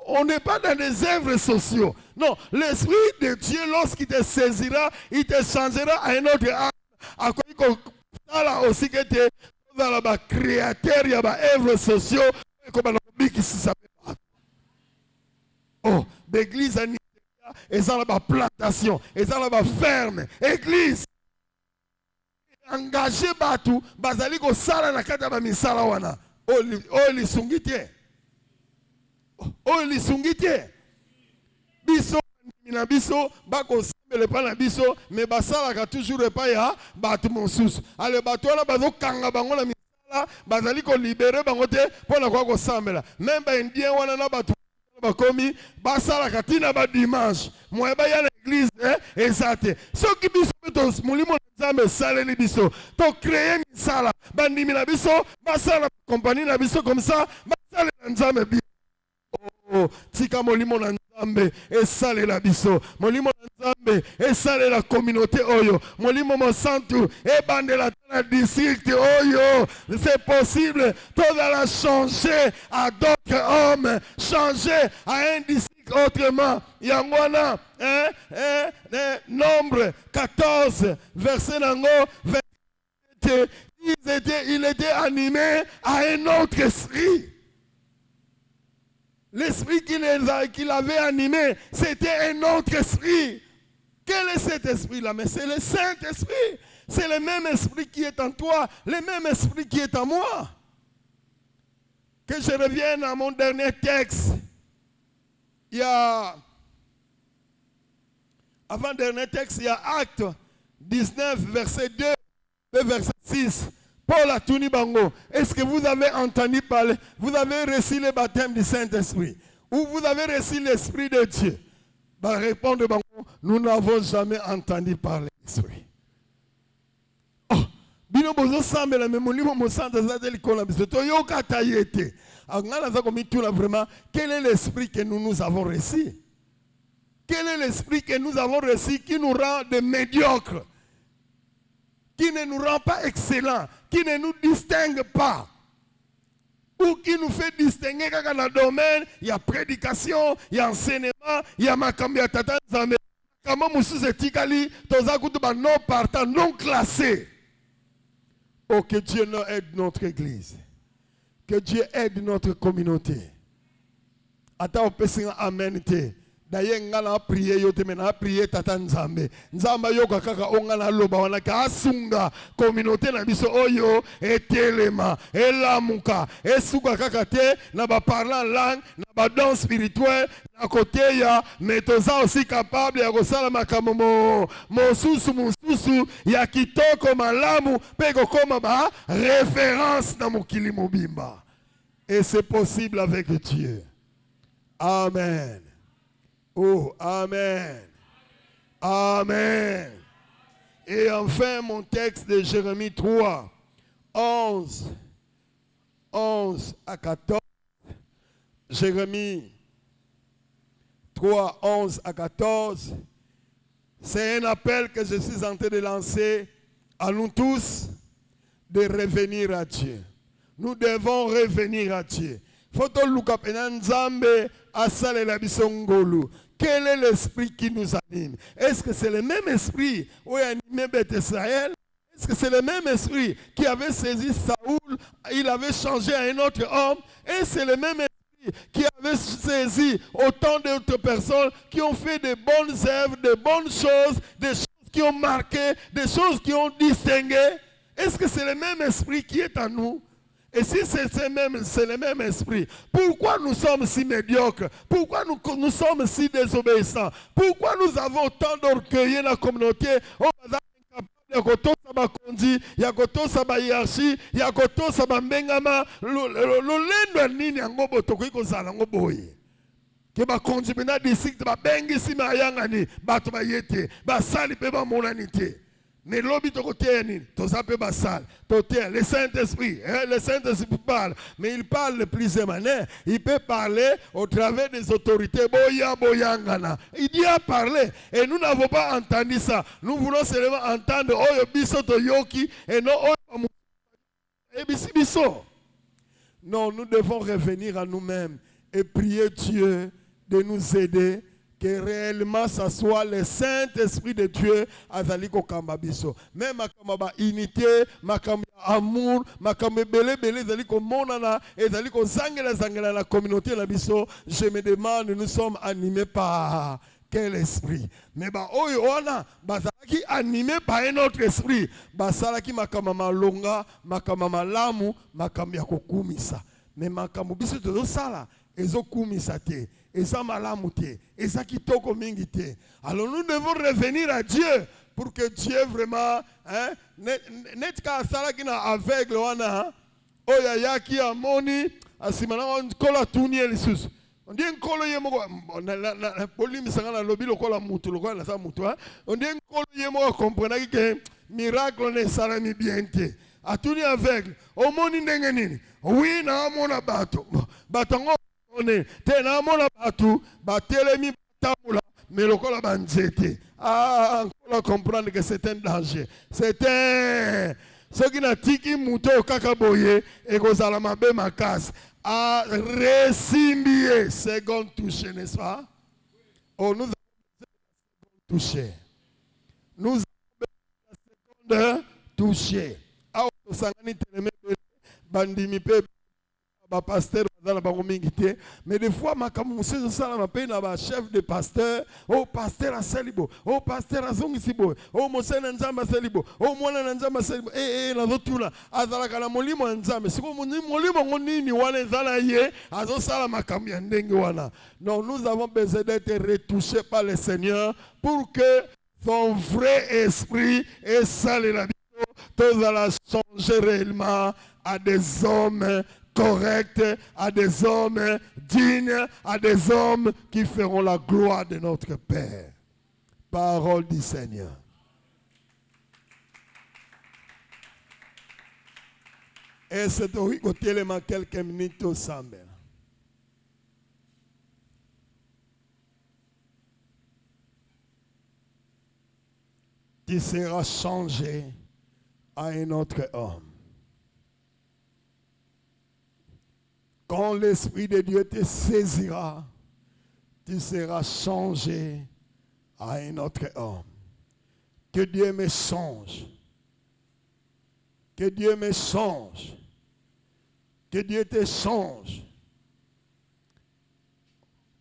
On n'est pas dans des œuvres sociaux. Non, l'Esprit de Dieu, lorsqu'il te saisira, il te changera à un autre âme. À quoi tala aussi que tu es créateur, il y a œuvres sociaux, comme on dit qui s'appelle. Oh, l'église a et ça la plantation, et ça la ferme, église. Engagé batu, bazali ko sala na kata ba misala wana. O li sungite. O li sungite. Biso na biso bako sambele pa na biso, mais basala ka toujours pas ya batu monsus. Ale batu wana bazo kanga bango na misala, bazali ko libérer bango te pona kwa ko sambela. Même ba indien wana na batu bakomi basala katina ba dimanche moi ba ya l'église ezate ceux qui biso to mulimo nzambe saleli biso to créer misala bandimi na biso basala compagnie na biso comme ça basala nzambe bi oh tika molimo na nzambe esalela biso molimo na nzambe esalela communauté oyo molimo mosantu ebandela na district oyo c'est possible tout la changer à d'autres hommes changer à un district autrement yangwana nombre 14 verset nango 28 il était animé à un autre esprit. L'esprit qu'il avait animé, c'était un autre esprit. Quel est cet esprit-là? Mais c'est le Saint-Esprit. C'est le même esprit qui est en toi, le même esprit qui est en moi. Que je revienne à mon dernier texte. Il y a, avant-dernier texte, il y a Acte 19, verset 2, verset 6. Paul a tout dit bango. Est-ce que vous avez entendu parler? Vous avez reçu le baptême du Saint-Esprit? Ou vous avez reçu l'Esprit de Dieu? Bah, répondre bango, nous n'avons jamais entendu parler de l'Esprit. Oh, bino bozo sambela memolimo mosanta zadeli kola biso to yo katayete. Angana za komi tout là vraiment, quel est l'esprit que nous avons reçu? Quel est l'esprit que nous avons reçu qui nous rend de médiocres? Qui ne nous rend pas excellents, qui ne nous distingue pas, ou qui nous fait distinguer dans le domaine, il y a prédication, il y a enseignement, il y a makambia tata nzambe, kama musu etikali, toza kutuba non partant, non classé. Oh, que Dieu nous aide notre église, que Dieu aide notre communauté. Ata opesinga amen te. D'ailleurs, on a prié, on a prié tata nzambe. Nzamba yoka kaka ongana loba wana ka asunga communauté na biso oyo etelema elamuka esuka kaka te na ba parlant langue na ba don spirituel na côté ya mais toza aussi capable ya kosala makambo mosusu ya kitoko malamu pe kokoma ba référence na mokili mobimba. Et c'est possible avec Dieu. Amen. Oh, Amen. Amen. Et enfin, mon texte de Jérémie 3, 11 à 14. Jérémie 3, 11 à 14. C'est un appel que je suis en train de lancer à nous tous de revenir à Dieu. Nous devons revenir à Dieu. Foto luka penanzambe asale la bisongolu. Quel est l'esprit qui nous anime? Est-ce que c'est le même esprit où est animé Beth Israël? Est-ce que c'est le même esprit qui avait saisi Saoul? Il avait changé à un autre homme. Et c'est le même esprit qui avait saisi autant d'autres personnes qui ont fait de bonnes œuvres, de bonnes choses, des choses qui ont marqué, des choses qui ont distingué. Est-ce que c'est le même esprit qui est en nous? Et si c'est le même esprit, pourquoi nous sommes si médiocres? Pourquoi nous sommes si désobéissants? Pourquoi nous avons autant d'orgueil dans la communauté? Il y a koto saba kondi, il y a koto saba hiérarchie, il y a koto saba mbengama, lolendo nini angobo tokoi kozala ngoboye. Que ba kondi bena district ba bengi si mayangani, ba to ba yete, ba sali pe ba monanité. Mais l'objet de côté, le Saint-Esprit, le Saint-Esprit parle, mais il parle de plusieurs manières. Il peut parler au travers des autorités. Il dit à parler. Et nous n'avons pas entendu ça. Nous voulons seulement entendre Oyo Bisoto Yoki et non Oyo Biso. Non, nous devons revenir à nous-mêmes et prier Dieu de nous aider que réellement ça soit le Saint-Esprit de Dieu azali kokamba biso. Même makamaba unité, makamaba amour, makamaba belé ezali komonana, ezali kozangela la communauté na biso. Je me demande, nous sommes animés par quel esprit? Mais bah oyo wana bazalaki animé par un autre esprit. Basalaki makamaba malonga, makamaba malamu, makamaba ya kokumisa. Mais makamaba biso tozo sala ezokumisa te. Et ça malamouté, et ça qui toko mingité. Alors nous devons revenir à Dieu pour que Dieu vraiment, hein, net ka sala qui na aveugle wana, oya yaki amoni, asimana on kola tunie lisus. On dit nkolo yemo na polimi sangana lobi lokola mutu lokola na sa mutu, hein. On dit nkolo yemo comprendre que miracle ne sala mi bienté. Atuni aveugle, o moni ndenge nini? Oui na amona bato. Batongo tena mona batu batelemi batamula mais lokola banzete on comprendre que c'est un danger, c'est un ce qui n'a tiki muto kaka boye et kozala mabe makasi a resimbie second touché, n'est-ce pas? Oh, nous avons touché, nous avons la seconde touché a osangani teleme bandimi pe pasteur mais des fois makambo sala mapena ba chef de pasteur, oh pasteur a selibo, oh pasteur a zongisibo, oh mosena nzamba selibo, oh mwana nzamba selibo, na zotula azala kana molimo nzambe siko molimo ngonini wana zala ye azo sala makambo ya ndenge wana. Non, nous avons besoin d'être retouchés par le Seigneur pour que son vrai esprit et sale la vie tous allons changer réellement à des hommes corrects, à des hommes dignes, à des hommes qui feront la gloire de notre Père. Parole du Seigneur. Et c'est au côté quelques minutes ensemble. Tu seras changé à un autre homme. Quand l'Esprit de Dieu te saisira, tu seras changé à un autre homme. Que Dieu me change. Que Dieu me change. Que Dieu te change.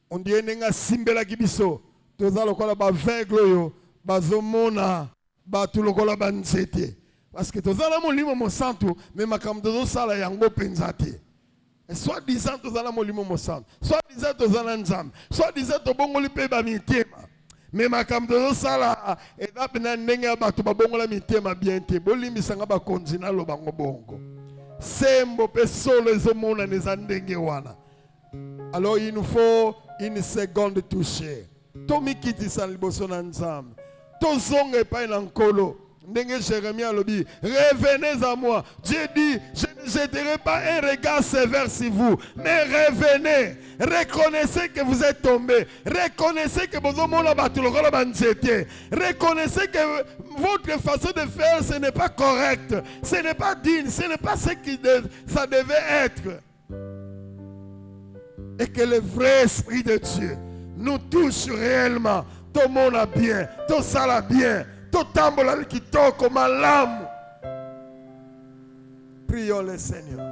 On dit nenga simbela kibiso. Toza lokola ba aveugle yo, bazomona, ba tulokola banzete. Parce que toza la molimo mo santo, mais makambo tozo sala yango penzate. Soit disant tous allons molimo mosam, soit disant tous allons nzam, soit disant tous bongoli pe ba mitema. Mais ma kam de sala et da pena nenga ba to bongola mitema bien te bolimi sanga ba konzina lo bango bongo. Sembo pe solo ezomona nezandenge wana. Alors il nous faut une seconde touchée. Tomi kiti san liboso na nzam. Tozonge pa na nkolo. Jérémie a dit, revenez à moi. Dieu dit, je ne jeterai pas un regard sévère sur vous, mais revenez, reconnaissez que vous êtes tombés, reconnaissez que vous reconnaissez que votre façon de faire, ce n'est pas correct, ce n'est pas digne, ce n'est pas ce que ça devait être. Et que le vrai esprit de Dieu nous touche réellement, tout le monde a bien, tout ça a bien. Prions le Seigneur.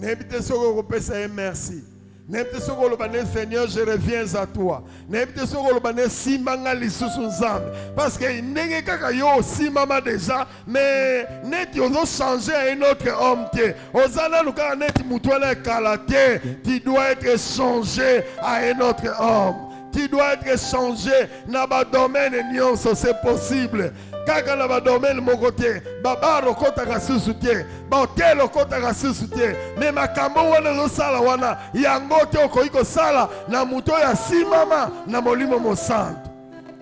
N'ébite soko pesa merci. N'ébite soko lobane Seigneur, je reviens à toi. N'ébite soko lobane simanga lisusu nzambe. Parce que nenge kaka yo simama déjà, mais net yozo changer à un autre homme te. Ozana luka net mutwele kalate, tu dois être changé à un autre homme. Tu dois être changé dans le domaine nyonso, c'est possible. Kaka na ba domaine mon côté, baba rokota ka susute, ba hotel rokota ka susute, mais makambo wana zo sala wana, yango te okoiko sala na muto ya simama na molimo mo santo.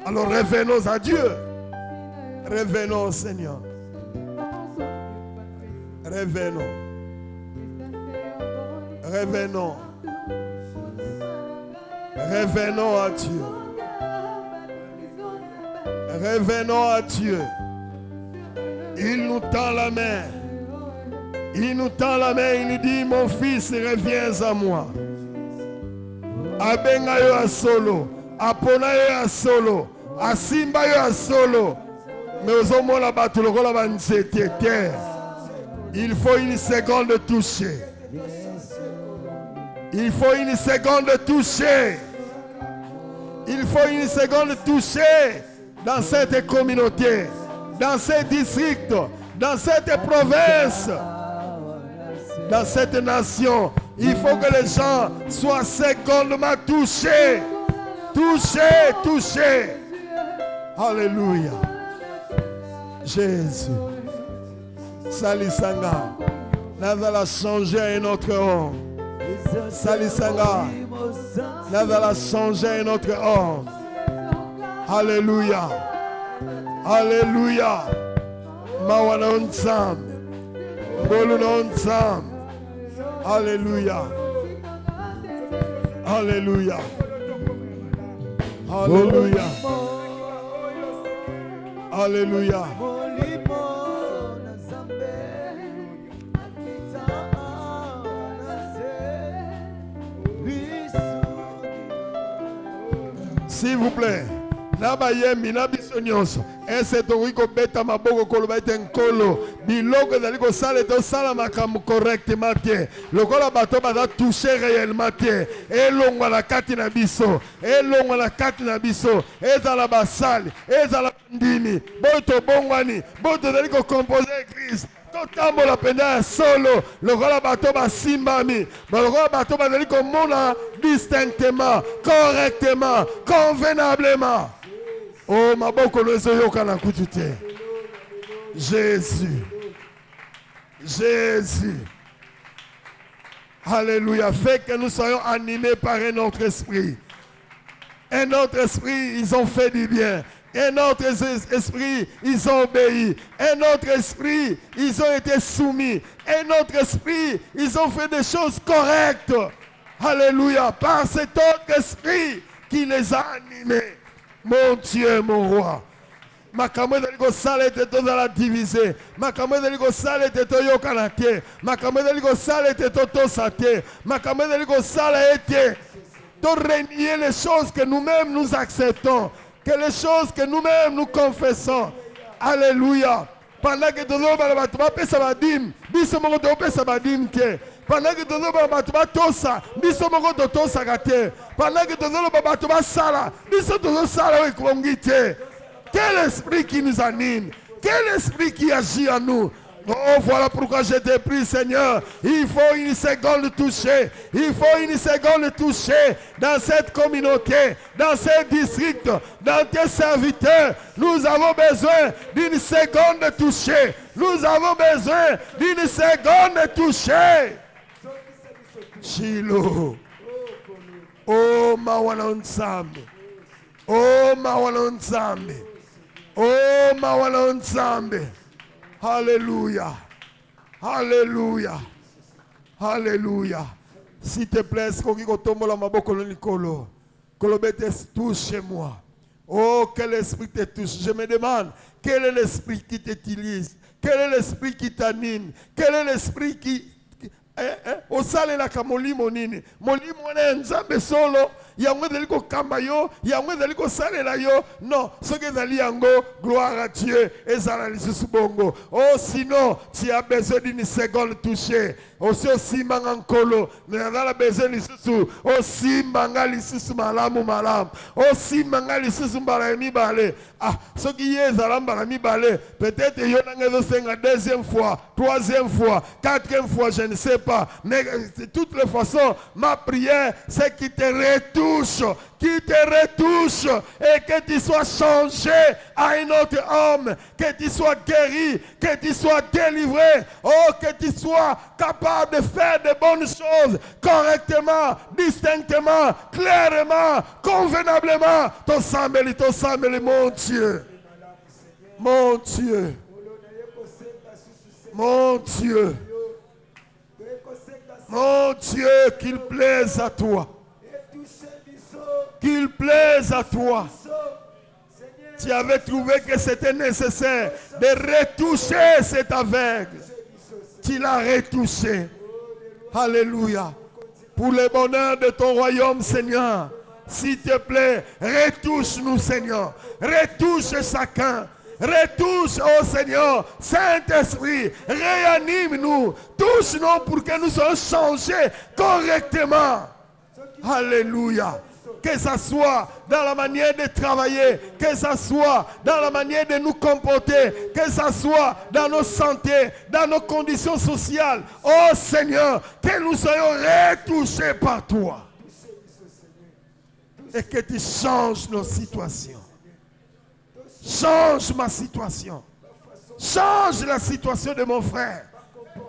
Alors revenons à Dieu. Revenons au Seigneur. Revenons. Revenons. Revenons à Dieu. Revenons à Dieu. Il nous tend la main. Il nous tend la main. Il nous dit, mon fils, reviens à moi. Abengayo a solo. apona yo ya solo, asimba yo ya solo. Mais ozomona bato lokola banzete te. Il faut une seconde de toucher. Il faut une seconde de toucher. Il faut une seconde de toucher dans cette communauté, dans ces districts, dans cette province, dans cette nation. Il faut que les gens soient secondement touchés. Touchés, touchés. Alléluia. Jésus. Salisanga. Nazala changer à un autre homme. Salisanga. Nazala changer à un autre homme. Alléluia. Alléluia. Mawana onzam. Boluna onzam. Alléluia. Alléluia. Alléluia. Alléluia. S'il vous plaît. Nabayemi nabiso nyonso ese toriko beta maboko koloba ete nkolo biloko ezali kosala ete osala makambo correctement te lokola bato baza touché réellement te elongwa na kati na biso elongwa na kati na biso ezala basali ezala ndimi boyo tobongwani boyo tozali kocompose église totambola penda ya solo lokola bato basimbami lokola bato bazali komona distinctement correctement convenablement. Oh, maboko lezo yoka na kutute. Jésus. Jésus. Alléluia. Fait que nous soyons animés par un autre esprit. Un autre esprit, ils ont fait du bien. Un autre esprit, ils ont obéi. Un autre esprit, ils ont été soumis. Un autre esprit, ils ont fait des choses correctes. Alléluia. Par cet autre esprit qui les a animés. Mon Dieu, mon roi. Makamwe deliko sale te to la diviser. Makamwe deliko sale te to yokana te. Makamwe deliko sale te to tosa te. Makamwe deliko sale ete to renier les choses que nous-mêmes nous acceptons. Que les choses que nous-mêmes nous confessons. Alléluia. Pendant que tout le monde va pesa badim, biso moko to pesa badim te. Pendant que tout le monde va tosa, biso moko to tosa gate. Pendant que tout le monde va sala, biso to sala we kwongite. Quel esprit qui nous anime, quel esprit qui agit en nous. Oh, voilà pourquoi je te prie, Seigneur. Il faut une seconde toucher. Il faut une seconde toucher dans cette communauté, dans ces districts, dans tes serviteurs. Nous avons besoin d'une seconde toucher. Nous avons besoin d'une seconde toucher. Shiloh. Oh, Mawana Nzambe. Oh, Mawana Nzambe. Oh, Mawana Nzambe. Alléluia. Alléluia. Alléluia. S'il te plaît, touche-moi. Oh, quel esprit te touche. Je me demande, quel est l'esprit qui t'utilise? Quel est l'esprit qui t'anime? Quel est l'esprit qui... osalelaka molimo nini molimo na nzambe solo yango ezali kokamba yo yango ezali kosalela yo non soki ezali yango gloire à Dieu ezala lisusu bongo. Oh, sinon tu as besoin d'une seconde touchée osi osimbanga nkolo nazala besoin lisusu osimbanga lisusu malamu osimbanga lisusu mbala ya mibale. Ah, soki ye ezala mbala mibale peut-être yo nanga ezosenga deuxième fois, troisième fois, quatrième fois, je ne sais pas. Mais de toutes les façons, ma prière, c'est qu'il te retouche, et que tu sois changé à un autre homme, que tu sois guéri, que tu sois délivré, oh, que tu sois capable de faire de bonnes choses correctement, distinctement, clairement, convenablement. Ton sambeli, mon Dieu. Mon Dieu. Mon Dieu. Mon Dieu, qu'il plaise à toi. Qu'il plaise à toi. Tu avais trouvé que c'était nécessaire de retoucher cet aveugle. Tu l'as retouché. Alléluia. Pour le bonheur de ton royaume, Seigneur. S'il te plaît, retouche-nous, Seigneur. Retouche chacun. Retouche, oh Seigneur, Saint-Esprit, réanime-nous, touche-nous pour que nous soyons changés correctement. Alléluia. Que ce soit dans la manière de travailler, que ce soit dans la manière de nous comporter, que ce soit dans nos santé, dans nos conditions sociales. Oh Seigneur, que nous soyons retouchés par toi. Et que tu changes nos situations. Change ma situation. Change la situation de mon frère.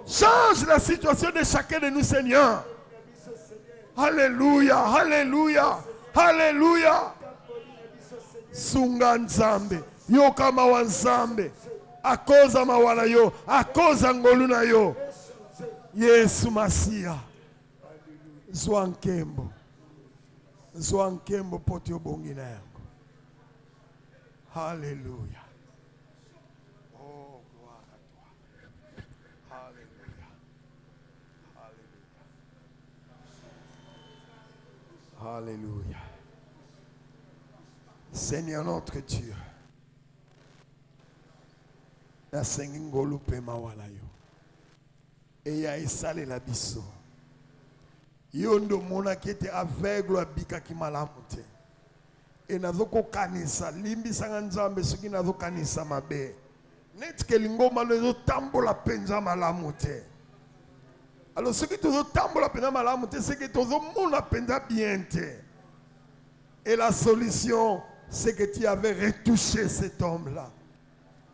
Change la situation de chacun de nous, Seigneur. Alléluia, alléluia, alléluia. Sunga nzambe, yoka mawa nzambe, akoza mawana yo, akoza ngolu na yo. Yesu Masia, zwa nkembo poti obongi na yango. Alléluia. Oh, gloire à toi. Alléluia. Alléluia. Alléluia. Seigneur notre Dieu. Na sengi ngolu pe mawala yo. Et ya esale la biso. Yondo mona qui était aveugle abika ki malamu te. Et nazoko kanisa limbi sanga nzambe soki nazo kanisa mabe net ke lingoma lezo tambola penza malamu te. Alors soki tozo tambola penza malamu te, c'est que tozo mona penza bien te. Et la solution, c'est que tu avais retouché cet homme-là.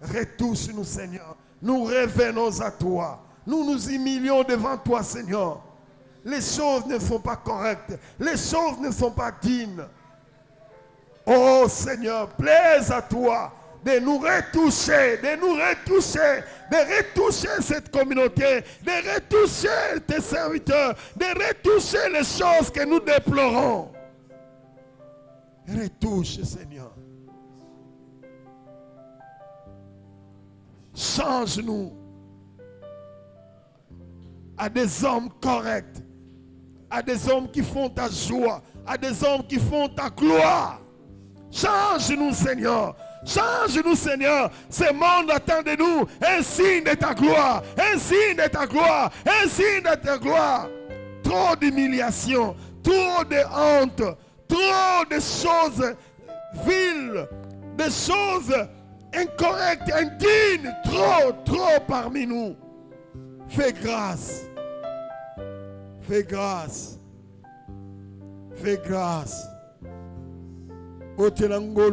Retouche-nous, Seigneur. Nous revenons à toi. Nous nous humilions devant toi, Seigneur. Les choses ne sont pas correctes. Les choses ne sont pas dignes. Oh Seigneur, plaise à toi de nous retoucher, de retoucher cette communauté, de retoucher tes serviteurs, de retoucher les choses que nous déplorons. Retouche, Seigneur. Change-nous à des hommes corrects, à des hommes qui font ta joie, à des hommes qui font ta gloire. Change-nous, Seigneur. Change-nous, Seigneur. Ce monde attend de nous un signe de ta gloire. Un signe de ta gloire. Un signe de ta gloire. Trop d'humiliation. Trop de honte. Trop de choses viles. Des choses incorrectes, indignes. Trop parmi nous. Fais grâce. Fais grâce. Fais grâce. Otelangolo